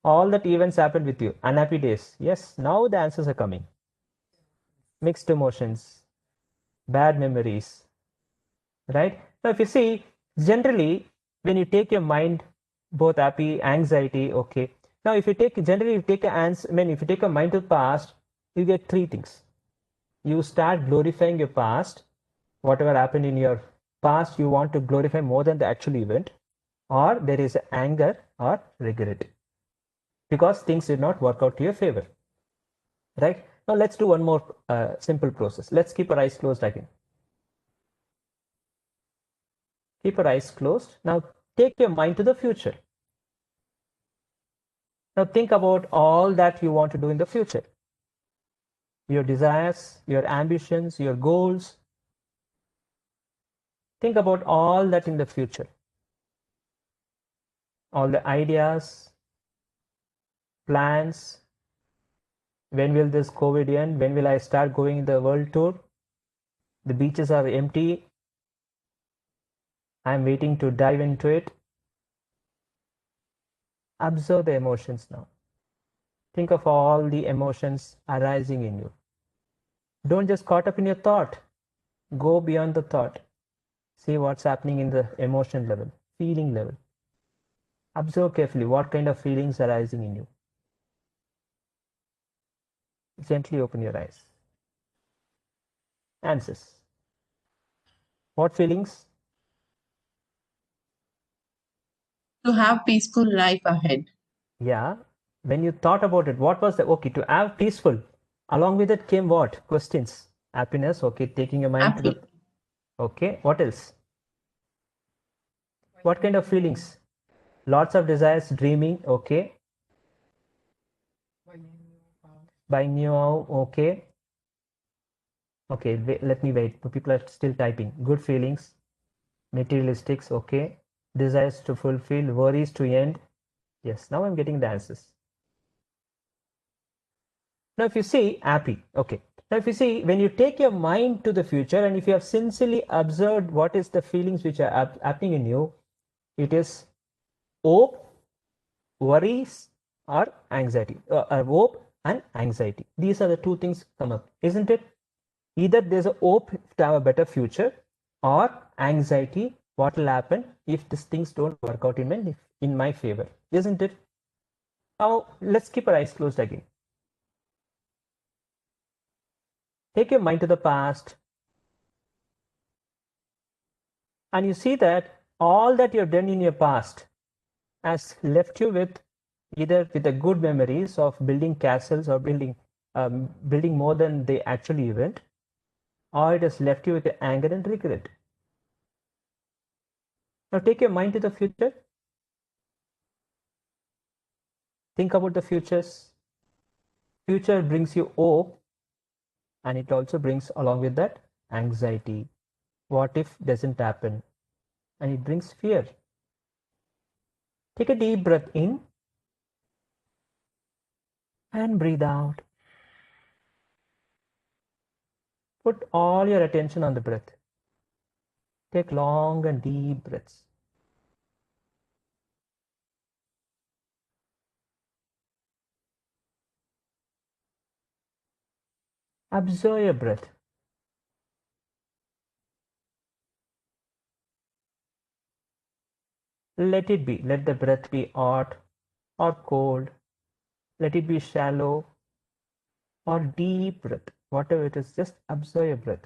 All that events happened with you. Unhappy days. Yes, now the answers are coming. Mixed emotions, bad memories. Right? Now, if you see, generally, when you take your mind, both happy, anxiety, okay. Now, if you take, generally, if you take a mind to the past, you get three things. You start glorifying your past, whatever happened in your past, you want to glorify more than the actual event, or there is anger or regret because things did not work out to your favor. Right? Now, let's do one more simple process. Let's keep our eyes closed again. Keep your eyes closed. Now, take your mind to the future. Now, think about all that you want to do in the future. Your desires, your ambitions, your goals. Think about all that in the future. All the ideas, plans, When will this COVID end? When will I start going the world tour? The beaches are empty. I'm waiting to dive into it. Observe the emotions now. Think of all the emotions arising in you. Don't just caught up in your thought. Go beyond the thought. See what's happening in the emotion level, feeling level. Observe carefully what kind of feelings are arising in you. Gently open your eyes. Answers. What feelings? To have peaceful life ahead. Yeah. When you thought about it, what was the okay to have peaceful? Along with it came what? Questions. Happiness. Okay. Taking your mind to Happy. the. Okay. What else? What kind of feelings? Lots of desires, dreaming. Okay. Buying new. Okay. Okay. Let me wait. People are still typing. Good feelings. Materialistics. Okay. Desires to fulfill. Worries to end. Yes. Now I'm getting the answers. Now, if you see happy, okay. Now, if you see when you take your mind to the future and if you have sincerely observed what is the feelings which are happening in you, it is hope, worries, or anxiety. Hope and anxiety. These are the two things come up, isn't it? Either there's a hope to have a better future, or anxiety. What will happen if these things don't work out in my favor, isn't it? Now, let's keep our eyes closed again. Take your mind to the past, and you see that all that you've done in your past has left you with either with the good memories of building castles or building more than they actually event, or it has left you with the anger and regret. Now take your mind to the future. Think about the futures. Future brings you hope, and it also brings along with that anxiety. What if doesn't happen? And it brings fear. Take a deep breath in and breathe out. Put all your attention on the breath. Take long and deep breaths. Observe your breath. Let it be. Let the breath be hot or cold. Let it be shallow or deep breath. Whatever it is, just observe your breath.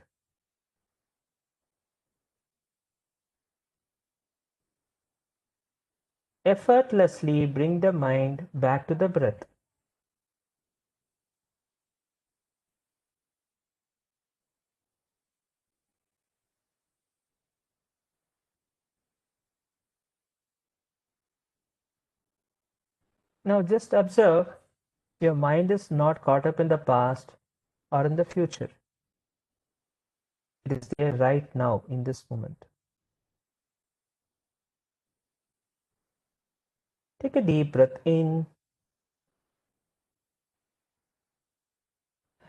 Effortlessly bring the mind back to the breath. Now just observe your mind is not caught up in the past or in the future. It is there right now in this moment. Take a deep breath in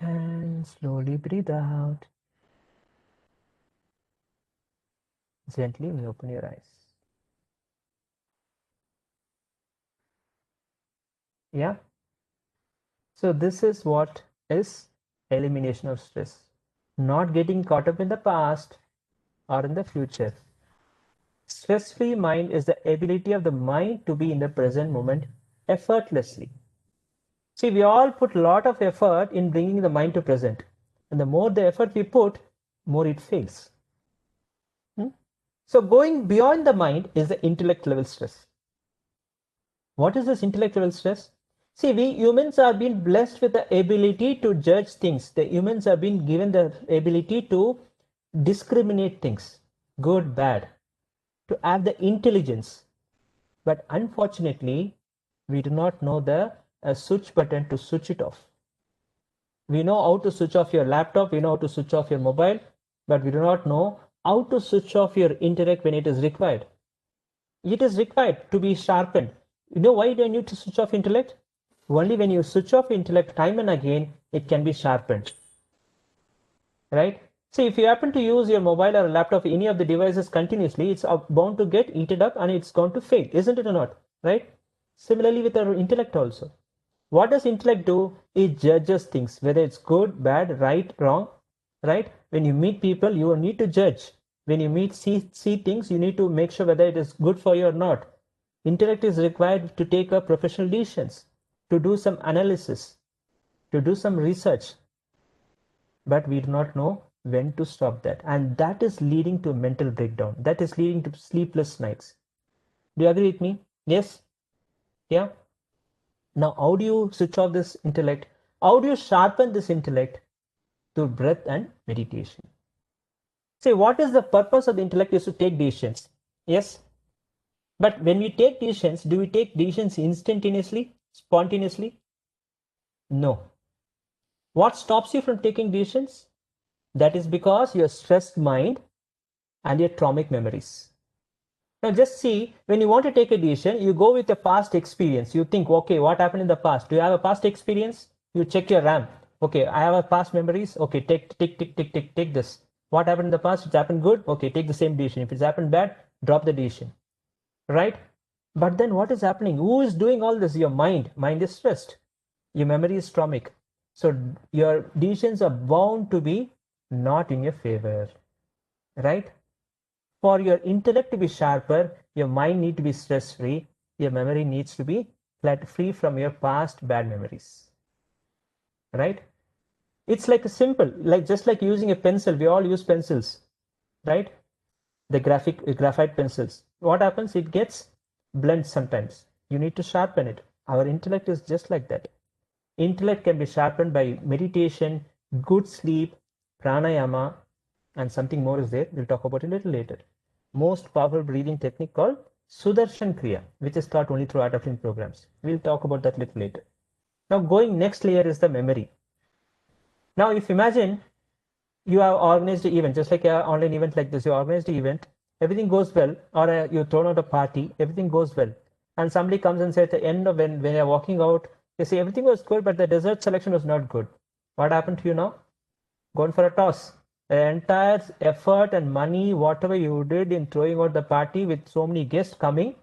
and slowly breathe out. Gently open your eyes. Yeah. So this is what is elimination of stress. Not getting caught up in the past or in the future. Stress-free mind is the ability of the mind to be in the present moment effortlessly. See, we all put a lot of effort in bringing the mind to present. And the more the effort we put, more it fails. So going beyond the mind is the intellect level stress. What is this intellect level stress? See, we humans are being blessed with the ability to judge things. The humans have been given the ability to discriminate things, good, bad, to have the intelligence. But unfortunately, we do not know the switch button to switch it off. We know how to switch off your laptop, we know how to switch off your mobile, but we do not know how to switch off your intellect when it is required. It is required to be sharpened. You know why do I need to switch off intellect? Only when you switch off intellect time and again, it can be sharpened. Right? See, if you happen to use your mobile or a laptop, any of the devices continuously, it's bound to get heated up and it's going to fail, isn't it or not? Right? Similarly with our intellect also. What does intellect do? It judges things, whether it's good, bad, right, wrong, right? When you meet people, you need to judge. When you see things, you need to make sure whether it is good for you or not. Intellect is required to take up professional decisions, to do some analysis, to do some research. But we do not know when to stop that. And that is leading to mental breakdown. That is leading to sleepless nights. Do you agree with me? Yes? Yeah? Now, how do you switch off this intellect? How do you sharpen this intellect? Through breath and meditation. Say, what is the purpose of the intellect is to take decisions. Yes? But when we take decisions, do we take decisions instantaneously, spontaneously? No. What stops you from taking decisions? That is because your stressed mind and your traumatic memories. Now just see, when you want to take a decision, you go with a past experience. You think, okay, what happened in the past? Do you have a past experience? You check your RAM. Okay, I have a past memories. Okay, take this. What happened in the past? It's happened good. Okay, take the same decision. If it's happened bad, drop the decision. Right? But then what is happening? Who is doing all this? Your mind. Mind is stressed. Your memory is traumatic. So your decisions are bound to be not in your favor. Right? For your intellect to be sharper, your mind needs to be stress-free. Your memory needs to be free from your past bad memories. Right? It's like a simple, just like using a pencil. We all use pencils, right? The graphite pencils. What happens? It gets blunt sometimes. You need to sharpen it. Our intellect is just like that. Intellect can be sharpened by meditation, good sleep, pranayama, and something more is there. We'll talk about it a little later. Most powerful breathing technique called Sudarshan Kriya, which is taught only through Art of Living programs. We'll talk about that a little later. Now, going next layer is the memory. Now, if imagine you have organized an event, just like an online event like this, you organized an event, everything goes well, or you thrown out a party, everything goes well. And somebody comes and says at the end of when you're walking out, they say everything was good, but the dessert selection was not good. What happened to you now? Going for a toss. The entire effort and money, whatever you did in throwing out the party with so many guests coming,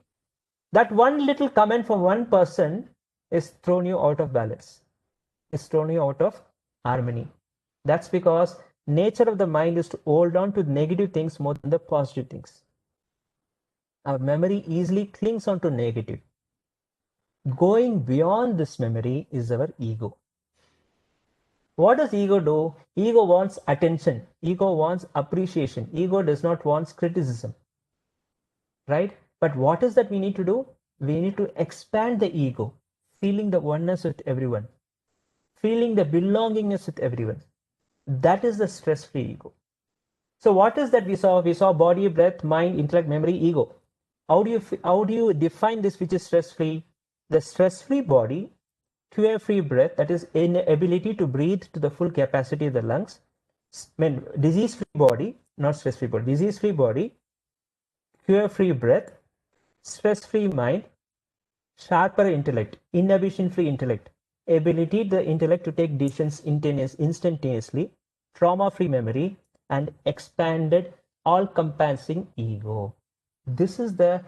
that one little comment from one person is thrown you out of balance. It's thrown you out of harmony. That's because nature of the mind is to hold on to negative things more than the positive things. Our memory easily clings on to negative. Going beyond this memory is our ego. What does ego do? Ego wants attention. Ego wants appreciation. Ego does not want criticism. Right? But what is that we need to do? We need to expand the ego, feeling the oneness with everyone, feeling the belongingness with everyone. That is the stress-free ego. So what is that we saw? We saw body, breath, mind, intellect, memory, ego. How do you define this which is stress-free? The stress-free body, fear-free breath, that is in ability to breathe to the full capacity of the lungs. Disease-free body, not stress-free body, disease-free body, fear-free breath, stress-free mind, sharper intellect, inhibition-free intellect, ability the intellect to take decisions instantaneously, trauma-free memory, and expanded all-compassing ego. This is the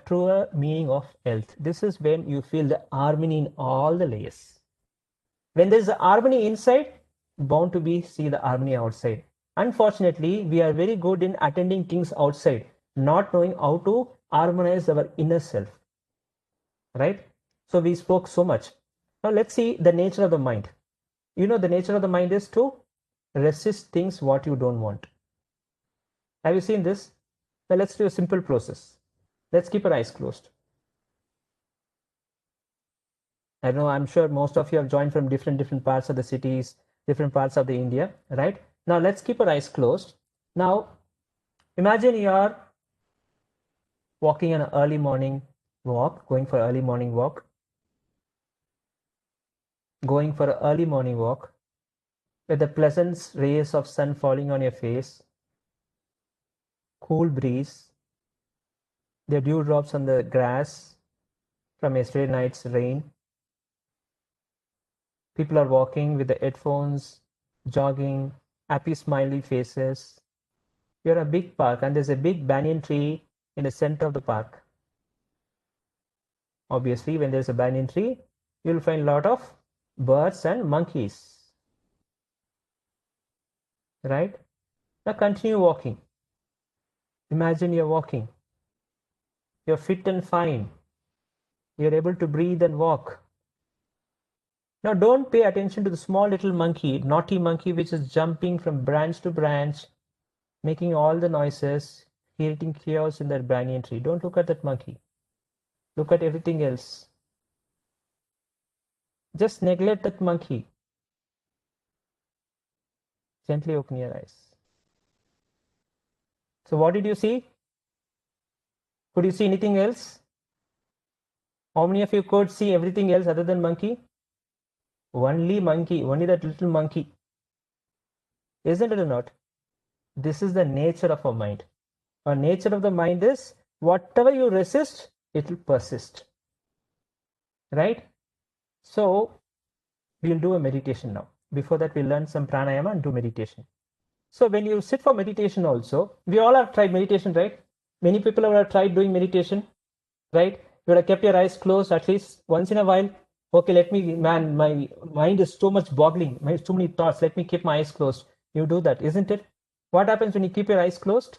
truer meaning of health. This is when you feel the harmony in all the layers. When there is a harmony inside, bound to be see the harmony outside. Unfortunately, we are very good in attending things outside, not knowing how to harmonize our inner self. Right? So we spoke so much. Now let's see the nature of the mind. You know, the nature of the mind is to resist things what you don't want. Have you seen this? Now let's do a simple process. Let's keep our eyes closed. I know, I'm sure most of you have joined from different parts of the cities, different parts of the India, right? Now let's keep our eyes closed. Now imagine you are walking an early morning walk, going for early morning walk, going for an early morning walk with the pleasant rays of sun falling on your face, cool breeze, the dewdrops on the grass from yesterday night's rain, People are walking with the headphones, jogging, happy smiley faces. You're a big park and there's a big banyan tree in the center of the park. Obviously, when there's a banyan tree, you'll find a lot of birds and monkeys. Right? Now continue walking. Imagine you're walking. You're fit and fine. You're able to breathe and walk. Now don't pay attention to the small little monkey, naughty monkey, which is jumping from branch to branch, making all the noises, creating chaos in that banyan tree. Don't look at that monkey. Look at everything else. Just neglect that monkey. Gently open your eyes. So what did you see? Could you see anything else? How many of you could see everything else other than monkey? Only monkey, only that little monkey. Isn't it or not? This is the nature of our mind. Our nature of the mind is whatever you resist, it will persist. Right? So we'll do a meditation now. Before that, we'll learn some pranayama and do meditation. So when you sit for meditation also, we all have tried meditation, right? Many people have tried doing meditation, right? You would have kept your eyes closed at least once in a while. Okay, my mind is too much boggling, too many thoughts. Let me keep my eyes closed. You do that, isn't it? What happens when you keep your eyes closed?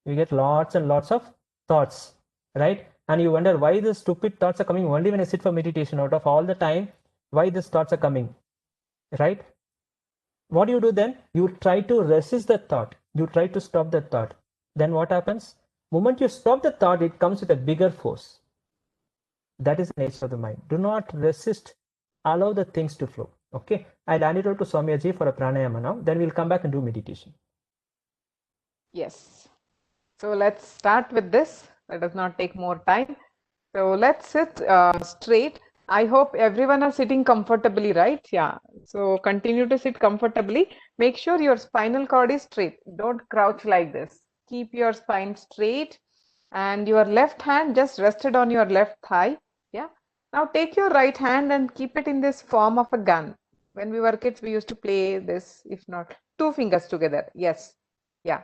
You get lots and lots of thoughts, right? And you wonder why the stupid thoughts are coming only when I sit for meditation. Out of all the time, why these thoughts are coming, right? What do you do then? You try to resist that thought. You try to stop that thought. Then what happens? The moment you stop the thought, it comes with a bigger force. That is the nature of the mind. Do not resist. Allow the things to flow. Okay. I'll hand it over to Sowmya ji for a pranayama now. Then we'll come back and do meditation. Yes. So let's start with this. Let us not take more time. So let's sit straight. I hope everyone are sitting comfortably, right? Yeah. So continue to sit comfortably. Make sure your spinal cord is straight. Don't crouch like this. Keep your spine straight and your left hand just rested on your left thigh. Yeah. Now take your right hand and keep it in this form of a gun. When we were kids, we used to play this, if not, 2 fingers together. Yes. Yeah.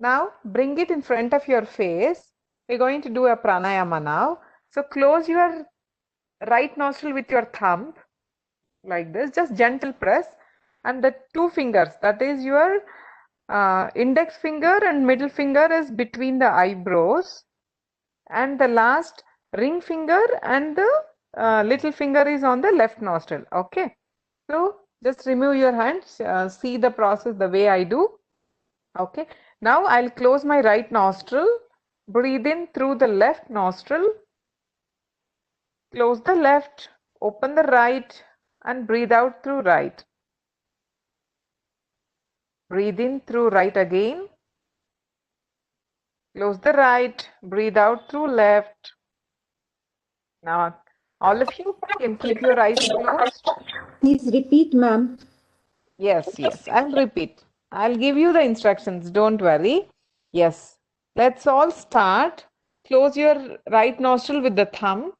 Now bring it in front of your face. We're going to do a pranayama now. So close your right nostril with your thumb like this, just gentle press, and the 2 fingers, that is your index finger and middle finger is between the eyebrows, and the last ring finger and the little finger is on the left nostril. Okay, so just remove your hands, see the process the way I do. Okay, now I'll close my right nostril, breathe in through the left nostril, close the left, open the right and breathe out through right. Breathe in through right again. Close the right, breathe out through left. Now all of you can keep your eyes closed. Please repeat, ma'am. Yes, I'll repeat. I'll give you the instructions, don't worry. Yes, let's all start. Close your right nostril with the thumb.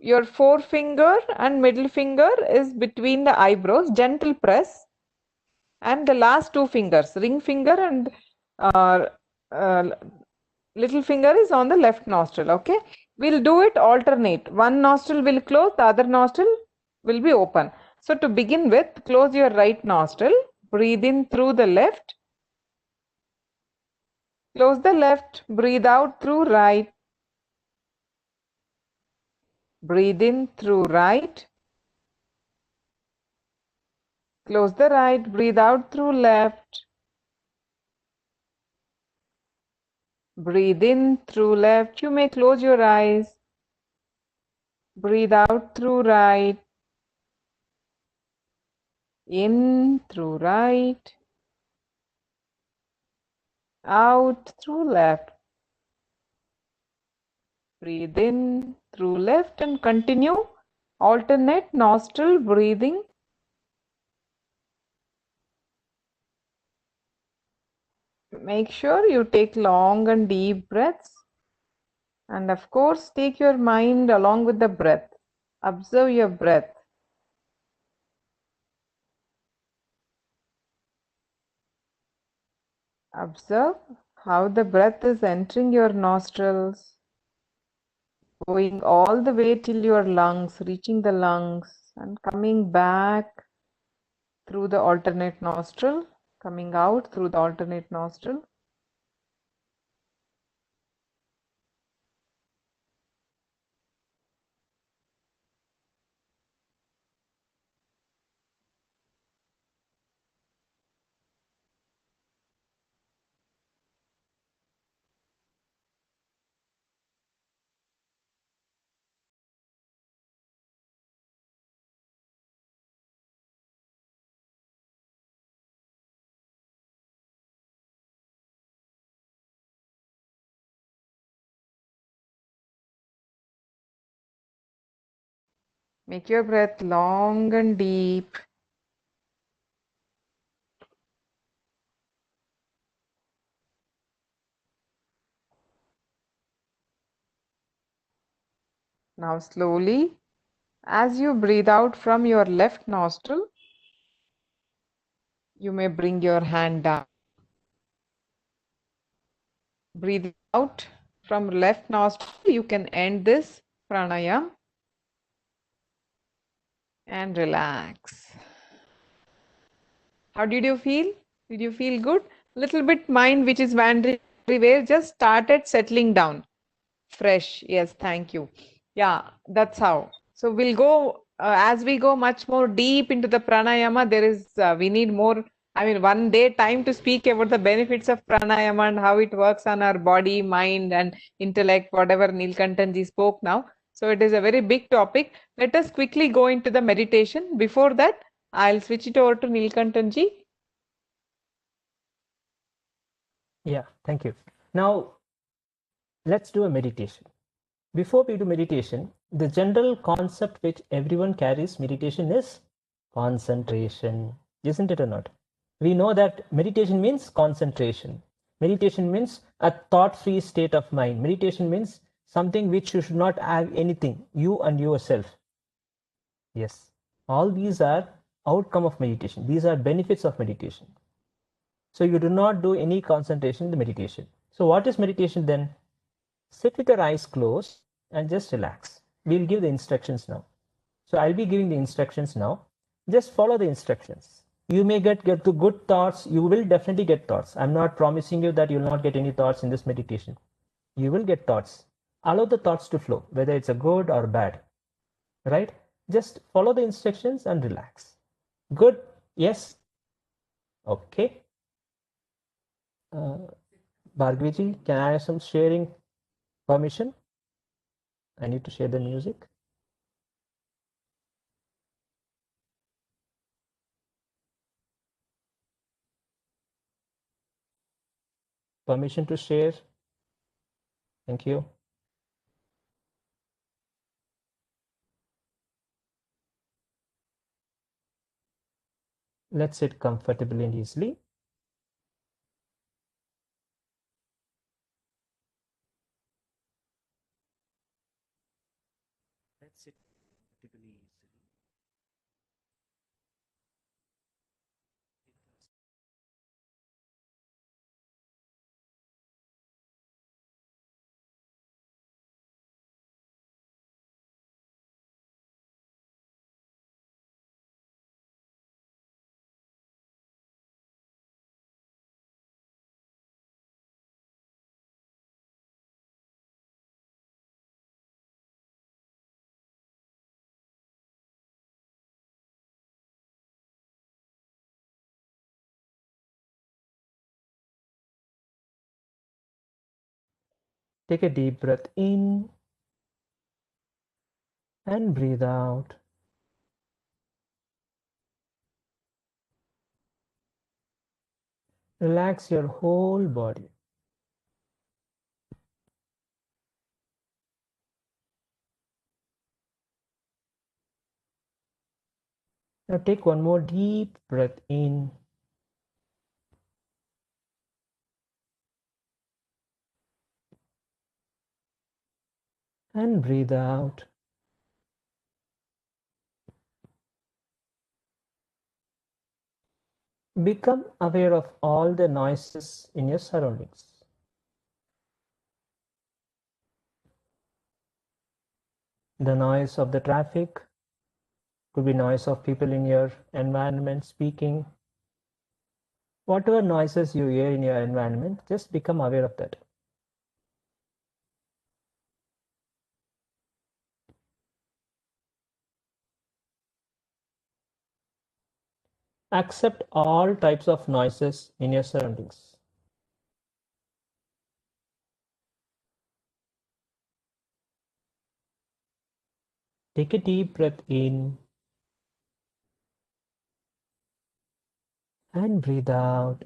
Your forefinger and middle finger is between the eyebrows, gentle press. And the last 2 fingers, ring finger and little finger is on the left nostril. Okay, we'll do it alternate. One nostril will close, the other nostril will be open. So to begin with, close your right nostril, breathe in through the left, close the left, breathe out through right, breathe in through right, close the right, breathe out through left, breathe in through left. You may close your eyes, breathe out through right, in through right, out through left. Breathe in through left and continue alternate nostril breathing. Make sure you take long and deep breaths, and of course take your mind along with the breath. Observe your breath. Observe how the breath is entering your nostrils, going all the way till your lungs, reaching the lungs, and coming back through the alternate nostril, coming out through the alternate nostril. Make your breath long and deep. Now slowly, as you breathe out from your left nostril, you may bring your hand down. Breathe out from left nostril, you can end this pranayam and relax. How did you feel? Did you feel good? Little bit mind which is wandering everywhere just started settling down. Fresh. Yes, thank you. Yeah, that's how. So we'll go as we go much more deep into the pranayama. There is we need more. I mean, one day time to speak about the benefits of pranayama and how it works on our body, mind, and intellect. Whatever Neelakantanji spoke now. So it is a very big topic. Let us quickly go into the meditation. Before that, I'll switch it over to Neelakantanji. Yeah, thank you. Now, let's do a meditation. Before we do meditation, the general concept which everyone carries meditation is concentration, isn't it or not? We know that meditation means concentration. Meditation means a thought-free state of mind. Meditation means something which you should not have anything, you and yourself. Yes, all these are outcome of meditation. These are benefits of meditation. So you do not do any concentration in the meditation. So what is meditation then? Sit with your eyes closed and just relax. We'll give the instructions now. So I'll be giving the instructions now. Just follow the instructions. You may get the good thoughts. You will definitely get thoughts. I'm not promising you that you'll not get any thoughts in this meditation. You will get thoughts. Allow the thoughts to flow, whether it's a good or bad, right? Just follow the instructions and relax. Good? Yes? Okay. Bhargaviji, can I have some sharing permission? I need to share the music. Permission to share. Thank you. Let's sit comfortably and easily. Let's sit comfortably easily. Take a deep breath in and breathe out. Relax your whole body. Now take one more deep breath in and breathe out. Become aware of all the noises in your surroundings. The noise of the traffic, could be noise of people in your environment speaking. Whatever noises you hear in your environment, just become aware of that. Accept all types of noises in your surroundings. Take a deep breath in and breathe out.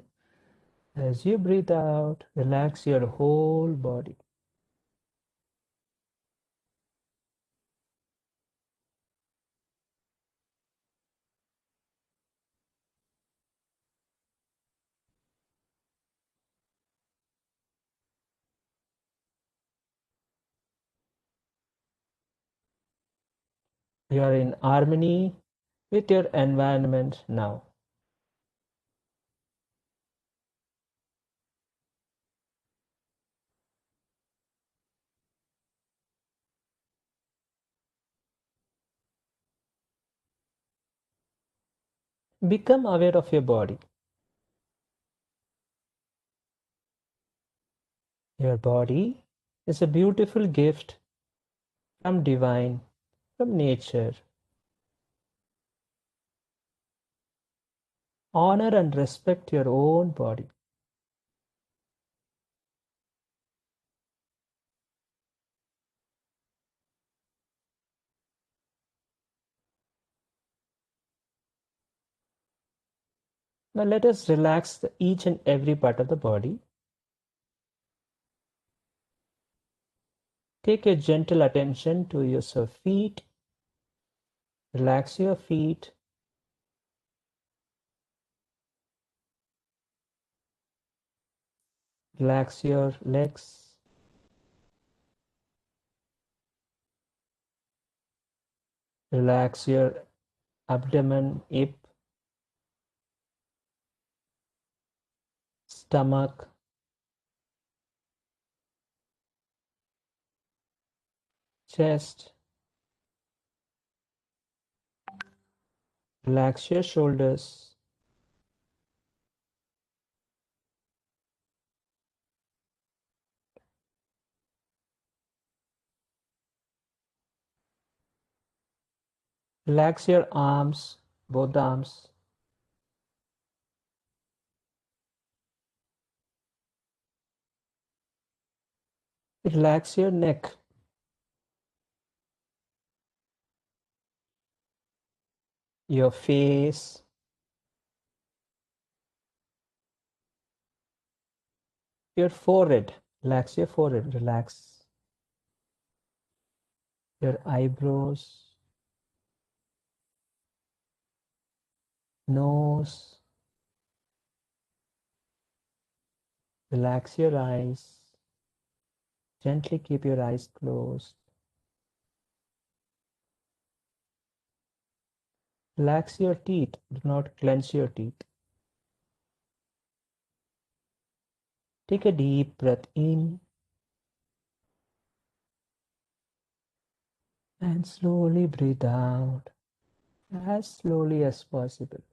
As you breathe out, relax your whole body. You are in harmony with your environment now. Become aware of your body. Your body is a beautiful gift from divine, from nature. Honor and respect your own body. Now let us relax each and every part of the body. Take a gentle attention to your feet. Relax your feet. Relax your legs. Relax your abdomen, hip, stomach, chest. Relax your shoulders. Relax your arms, both arms. Relax your neck. Your face. Your forehead. Relax your forehead. Relax your eyebrows. Nose. Relax your eyes. Gently keep your eyes closed. Relax your teeth. Do not clench your teeth. Take a deep breath in and slowly breathe out as slowly as possible.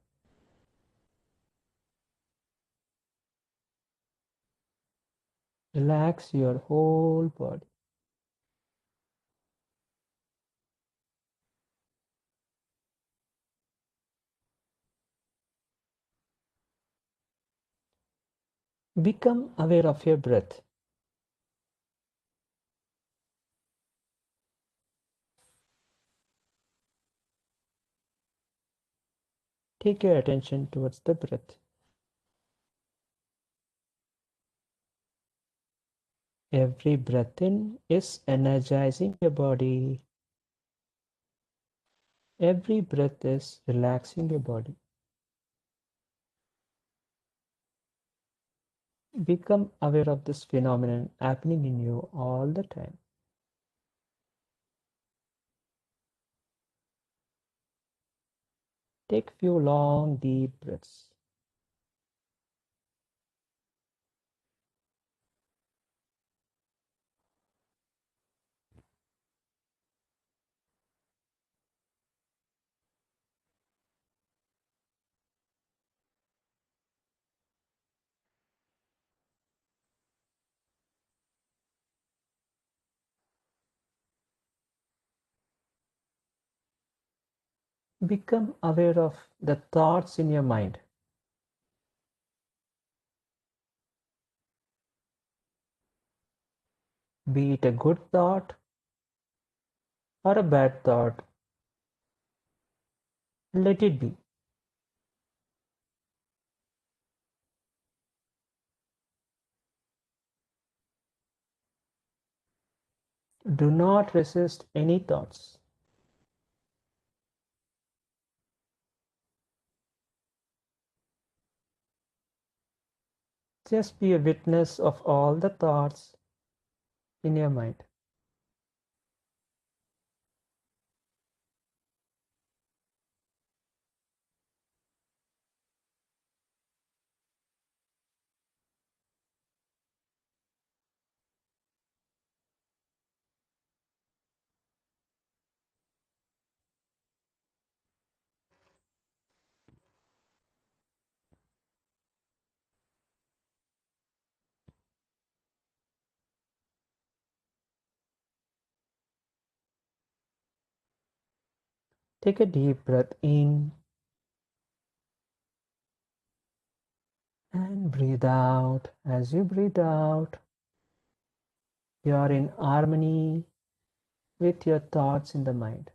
Relax your whole body. Become aware of your breath. Take your attention towards the breath. Every breath in is energizing your body. Every breath is relaxing your body. Become aware of this phenomenon happening in you all the time. Take few long deep breaths. Become aware of the thoughts in your mind. Be it a good thought or a bad thought, let it be. Do not resist any thoughts. Just be a witness of all the thoughts in your mind. Take a deep breath in and breathe out. As you breathe out, you are in harmony with your thoughts in the mind.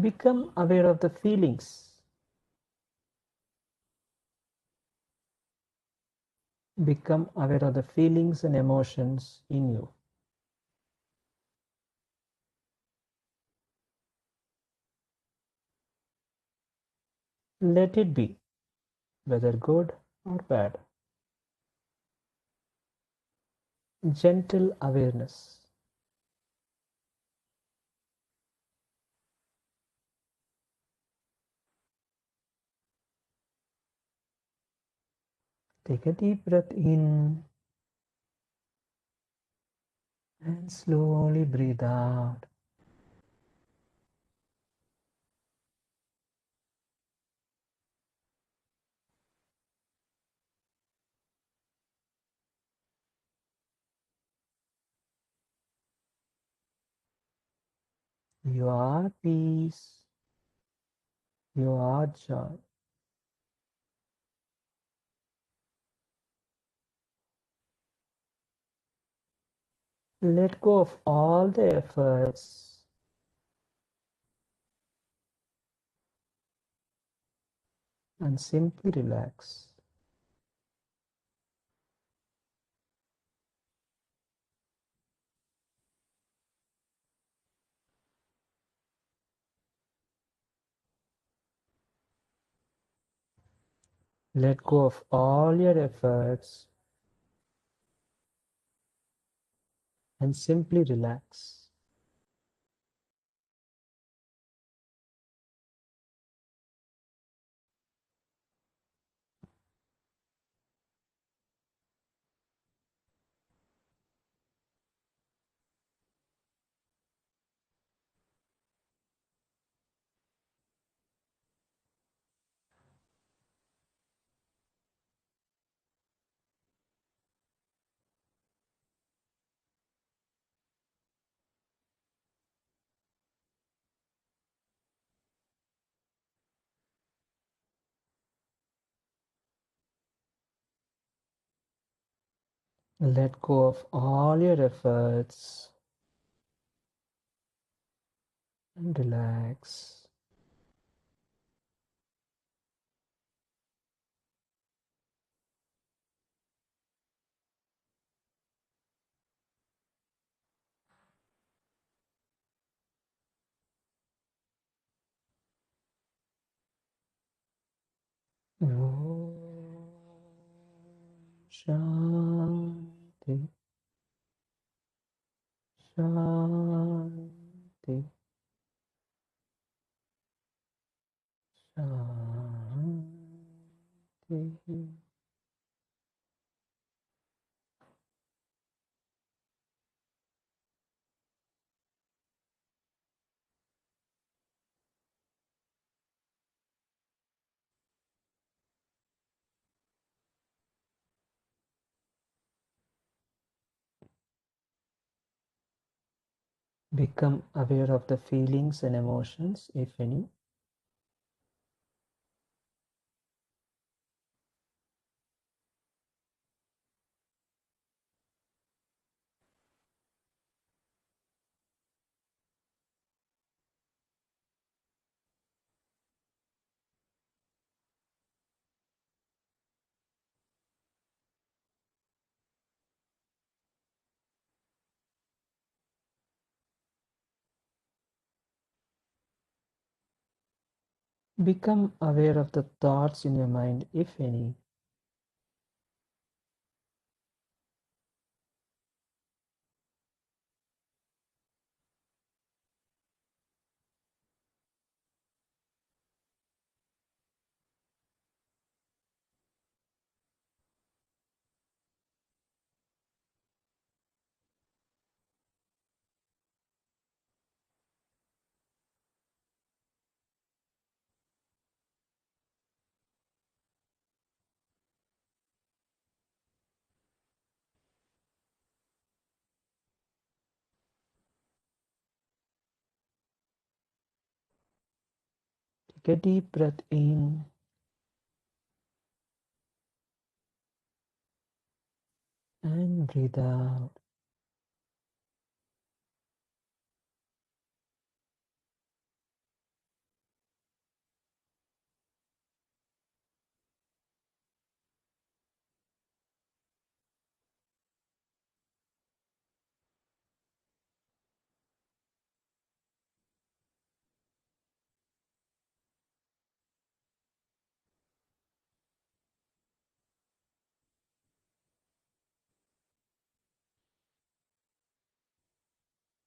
Become aware of the feelings. Become aware of the feelings and emotions in you. Let it be, whether good or bad. Gentle awareness. Take a deep breath in and slowly breathe out. You are peace. You are joy. Let go of all the efforts and simply relax. Let go of all your efforts and simply relax. Let go of all your efforts and relax. Om Shanti, Shanti, Shanti. Become aware of the feelings and emotions, if any. Become aware of the thoughts in your mind, if any. Take a deep breath in and breathe out.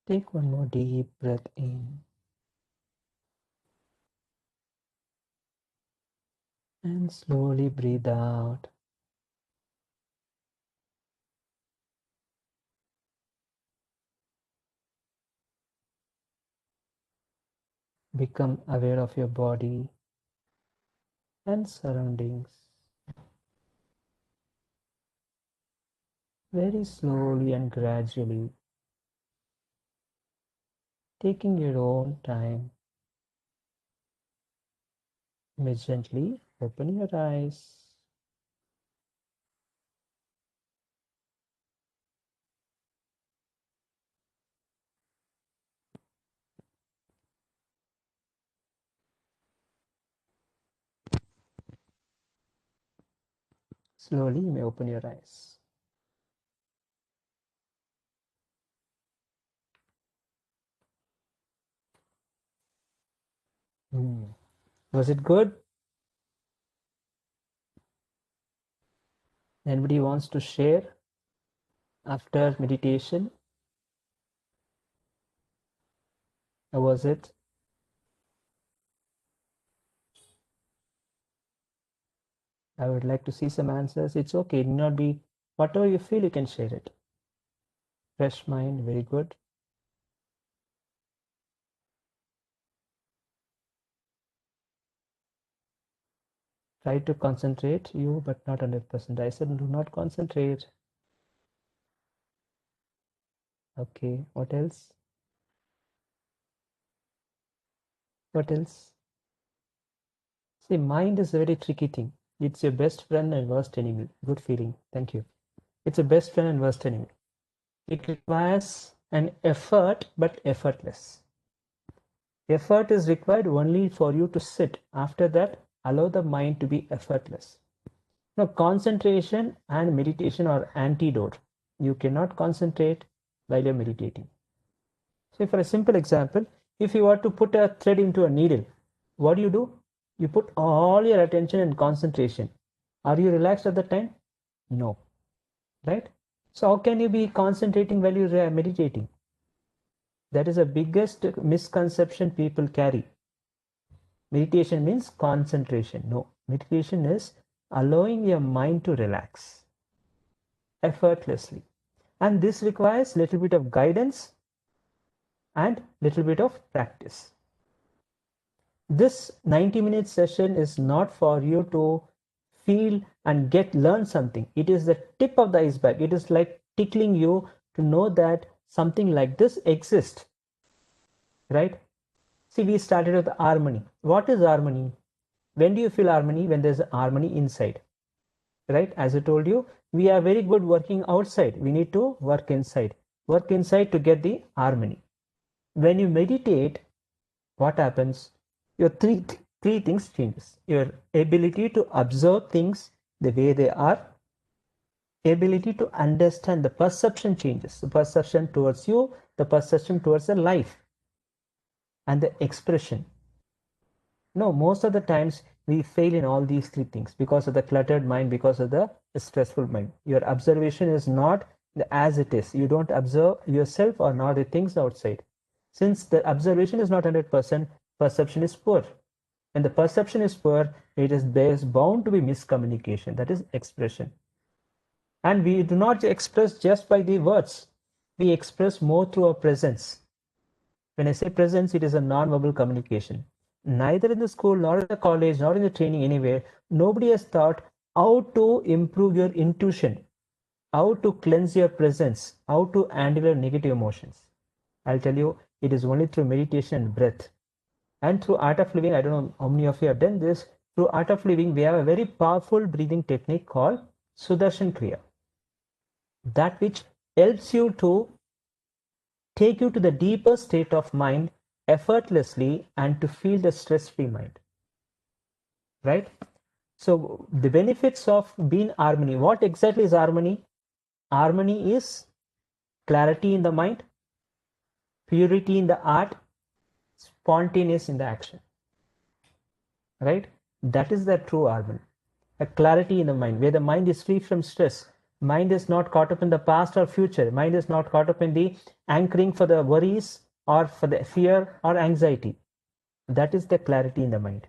Take one more deep breath in and slowly breathe out. Become aware of your body and surroundings. Very slowly and gradually, taking your own time. You may gently open your eyes. Slowly, you may open your eyes. Was it good? Anybody wants to share after meditation? How was it? I would like to see some answers. It's okay. It need not be whatever you feel, you can share it. Fresh mind, very good. Try to concentrate, you, but not 100%. I said do not concentrate. Okay, what else? What else? See, mind is a very tricky thing. It's your best friend and worst enemy. Good feeling. Thank you. It's a best friend and worst enemy. It requires an effort, but effortless. Effort is required only for you to sit. After that, allow the mind to be effortless. Now, concentration and meditation are antidote. You cannot concentrate while you're meditating. So, for a simple example, if you were to put a thread into a needle, what do? You put all your attention and concentration. Are you relaxed at the time? No. Right? So, how can you be concentrating while you're meditating? That is the biggest misconception people carry. Meditation means concentration. No, meditation is allowing your mind to relax effortlessly. And this requires little bit of guidance and little bit of practice. This 90-minute session is not for you to feel and learn something. It is the tip of the iceberg. It is like tickling you to know that something like this exists. right? See, we started with harmony. What is harmony? When do you feel harmony? When there's harmony inside, right? As I told you, we are very good working outside. We need to work inside. Work inside to get the harmony. When you meditate, what happens? Your three things changes. Your ability to observe things the way they are, ability to understand, the perception changes. The perception towards you, the perception towards the life, and the expression. No, most of the times we fail in all these three things because of the cluttered mind, because of the stressful mind. Your observation is not as it is. You don't observe yourself or not the things outside. Since the observation is not 100%, perception is poor. When the perception is poor, there's bound to be miscommunication. That is expression. And we do not express just by the words. We express more through our presence. When I say presence, it is a non-verbal communication. Neither in the school, nor in the college, nor in the training anywhere, nobody has taught how to improve your intuition, how to cleanse your presence, how to handle your negative emotions. I'll tell you, it is only through meditation and breath. And through Art of Living, I don't know how many of you have done this, through Art of Living, we have a very powerful breathing technique called Sudarshan Kriya. That which helps you to take you to the deeper state of mind effortlessly and to feel the stress-free mind, right? So the benefits of being harmony. What exactly is harmony? Harmony is clarity in the mind, purity in the art, spontaneous in the action, right? That is the true harmony. A clarity in the mind, where the mind is free from stress. Mind is not caught up in the past or future. Mind is not caught up in the anchoring for the worries or for the fear or anxiety. That is the clarity in the mind.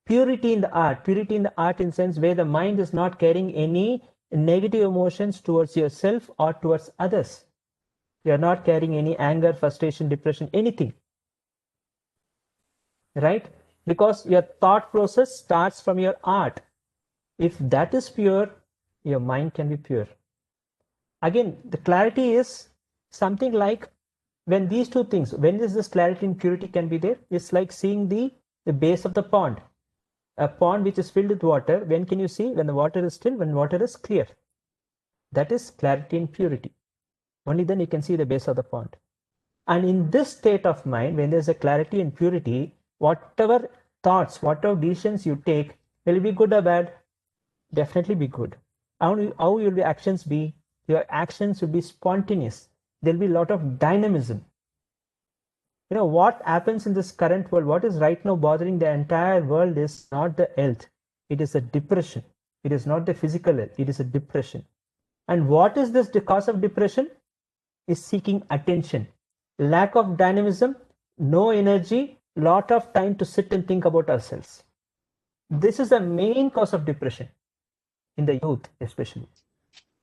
Purity in the art. Purity in the art in sense where the mind is not carrying any negative emotions towards yourself or towards others. You are not carrying any anger, frustration, depression, anything. Right? Because your thought process starts from your art. If that is pure, your mind can be pure. Again, the clarity is something like when these two things, when is this clarity and purity can be there? It's like seeing the base of the pond. A pond which is filled with water, when can you see? When the water is still, when water is clear. That is clarity and purity. Only then you can see the base of the pond. And in this state of mind, when there's a clarity and purity, whatever thoughts, whatever decisions you take, will it be good or bad? Definitely be good. How will your actions be? Your actions will be spontaneous. There'll be a lot of dynamism. You know, what happens in this current world, what is right now bothering the entire world is not the health. It is a depression. It is not the physical health. It is a depression. And what is this? The cause of depression is seeking attention. Lack of dynamism, no energy, lot of time to sit and think about ourselves. This is the main cause of depression in the youth especially,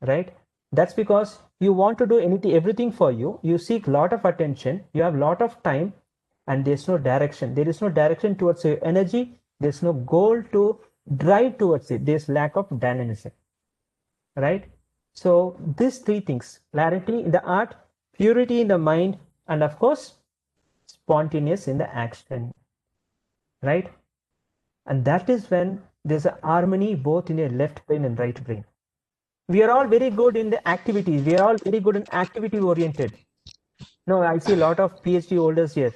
right? That's because you want to do everything for you. You seek a lot of attention. You have a lot of time and there's no direction. There is no direction towards your energy. There's no goal to drive towards it. There's lack of dynamism, right? So these three things, clarity in the art, purity in the mind, and of course, spontaneous in the action, right? And that is when there's a harmony both in your left brain and right brain. We are all very good in the activities. We are all very good in activity oriented. No, I see a lot of PhD holders here.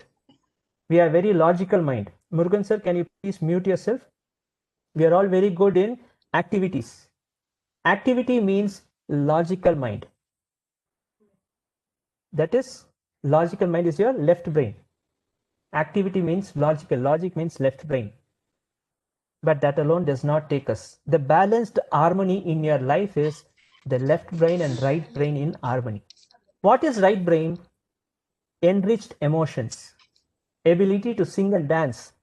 We are very logical mind. Murugan sir, can you please mute yourself? We are all very good in activities. Activity means logical mind. That is, logical mind is your left brain. Activity means logical. Logic means left brain. But that alone does not take us. The balanced harmony in your life is the left brain and right brain in harmony. What is right brain? Enriched emotions, ability to sing and dance,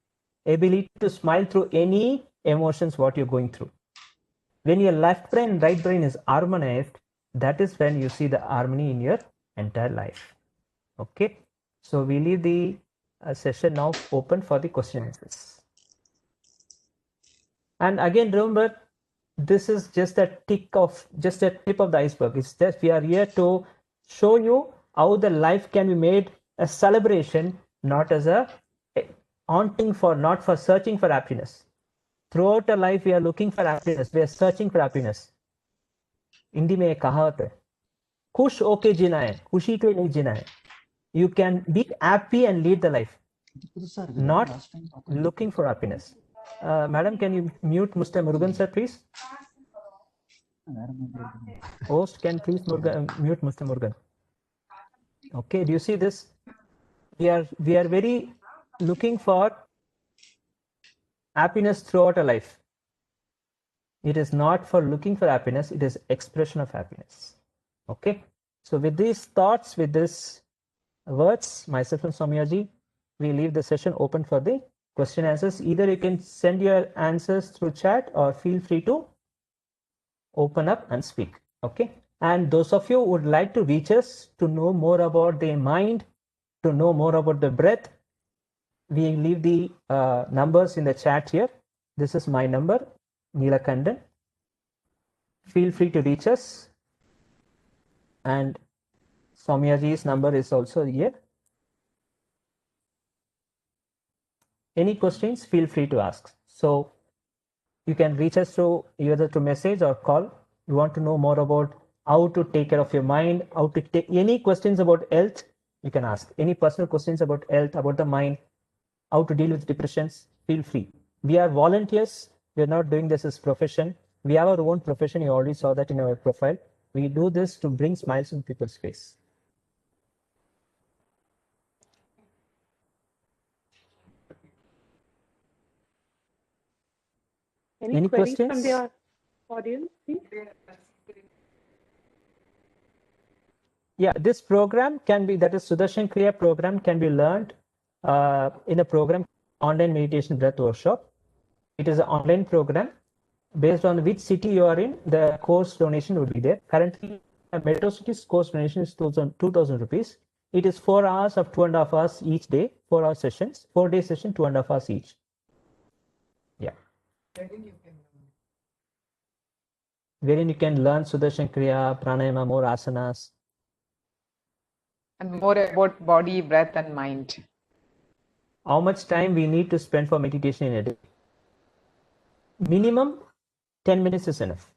ability to smile through any emotions what you're going through. When your left brain and right brain is harmonized, that is when you see the harmony in your entire life. Okay, so we leave the session now open for the question answers. And again, remember, this is just a tip of the iceberg. It's just we are here to show you how the life can be made a celebration, not as a haunting for, not for searching for happiness. Throughout our life, we are looking for happiness. We are searching for happiness. Hindi में एक कहावत है, खुश होके जीना है, खुशी के लिए जीना है. You can be happy and lead the life, not looking for happiness. Madam, can you mute Mr. Murugan, sir, please? Host, can please mute Mr. Murugan. Okay, do you see this? We are very looking for happiness throughout our life. It is not for looking for happiness, it is expression of happiness. Okay, so with these thoughts, with these words, myself and Sowmya ji, we leave the session open for the question answers. Either you can send your answers through chat or feel free to open up and speak. Okay, and those of you who would like to reach us to know more about the mind, to know more about the breath, we leave the numbers in the chat here. This is my number, Neelakandan. Feel free to reach us, and Sowmya ji's number is also here. Any questions, feel free to ask. So you can reach us through either to message or call. You want to know more about how to take care of your mind, how to take any questions about health, you can ask. Any personal questions about health, about the mind, how to deal with depressions, feel free. We are volunteers. We are not doing this as profession. We have our own profession. You already saw that in our profile. We do this to bring smiles on people's face. Any queries questions from the audience, please? Yeah, this program can be, that is Sudarshan Kriya program, can be learned in a program, online meditation breath workshop. It is an online program. Based on which city you are in, the course donation would be there. Currently, Metro City's course donation is 2,000 rupees. It is 4 hours of 2.5 hours each day, 4 hour sessions, 4-day session, 2.5 hours each. Yeah. Wherein you can learn Sudarshan Kriya, Pranayama, more asanas. And more about body, breath, and mind. How much time we need to spend for meditation in a day? Minimum 10 minutes is enough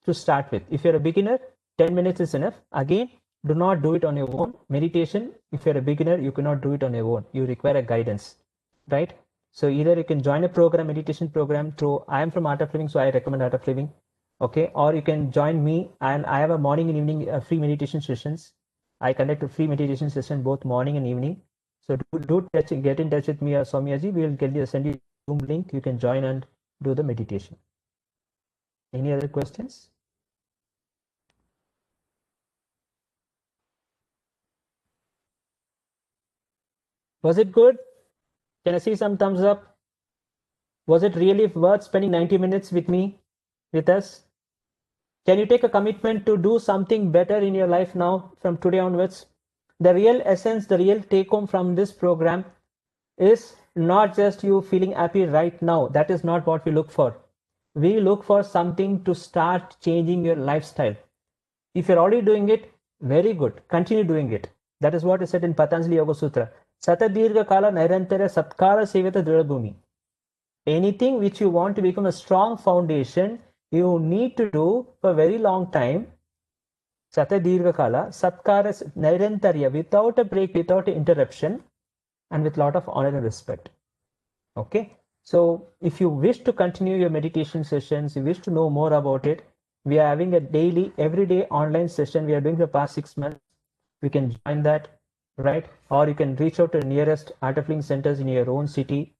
to start with. If you're a beginner, 10 minutes is enough. Again, do not do it on your own. Meditation, if you're a beginner, you cannot do it on your own. You require a guidance, right? So either you can join a program, meditation program through, I am from Art of Living, so I recommend Art of Living. Okay, or you can join me, and I have a morning and evening free meditation sessions. I conduct a free meditation session both morning and evening. So get in touch with me or Sowmya ji. We will send you a Zoom link. You can join and do the meditation. Any other questions? Was it good? Can I see some thumbs up? Was it really worth spending 90 minutes with me, with us? Can you take a commitment to do something better in your life now from today onwards? The real essence, the real take home from this program is not just you feeling happy right now. That is not what we look for. We look for something to start changing your lifestyle. If you're already doing it, very good. Continue doing it. That is what is said in Patanjali Yoga Sutra. Satadirga kala nairantara satkara sevata dridabhumi. Anything which you want to become a strong foundation, you need to do for a very long time. Satadirga kala satkara nairantarya, without a break, without an interruption, and with a lot of honor and respect. Okay. So if you wish to continue your meditation sessions, you wish to know more about it, we are having a daily, everyday online session we are doing for the past 6 months. We can join that, right? Or you can reach out to the nearest Art of Living centers in your own city,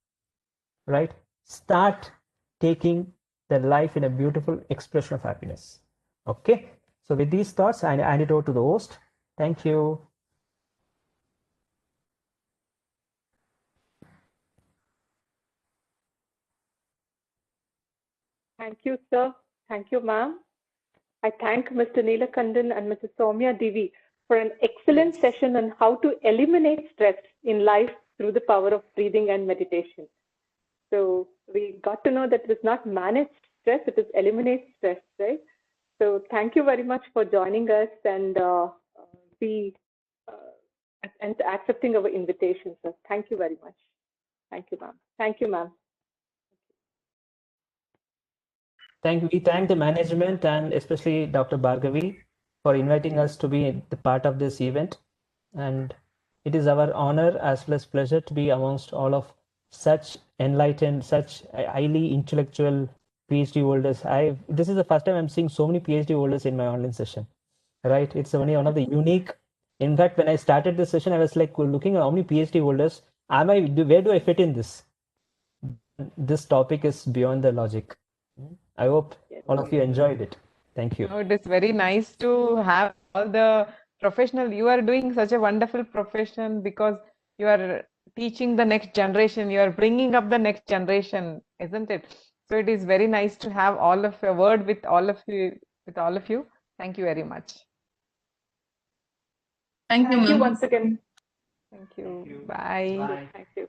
right? Start taking the life in a beautiful expression of happiness. Okay. So with these thoughts, I hand it over to the host. Thank you. Thank you, sir. Thank you, ma'am. I thank Mr. Neelakandan and Mrs. Sowmya D V for an excellent session on how to eliminate stress in life through the power of breathing and meditation. So we got to know that it is not manage stress, it is eliminate stress, right? So thank you very much for joining us, and we and accepting our invitation, sir. Thank you very much. Thank you, ma'am. Thank you, ma'am. We thank the management and especially Dr. Bhargavi for inviting us to be the part of this event. And it is our honor as well as pleasure to be amongst all of such enlightened, such highly intellectual PhD holders. This is the first time I'm seeing so many PhD holders in my online session, right? It's only one of the unique. In fact, when I started this session, I was like looking at how many PhD holders where do I fit in this? This topic is beyond the logic. I hope all of you enjoyed it. Thank you. No, it is very nice to have all the professional. You are doing such a wonderful profession because you are teaching the next generation. You are bringing up the next generation, isn't it? So it is very nice to have all of a word with all of you. Thank you very much. Thank you, Thank you ma'am. once again. Thank you. Bye. Thank you.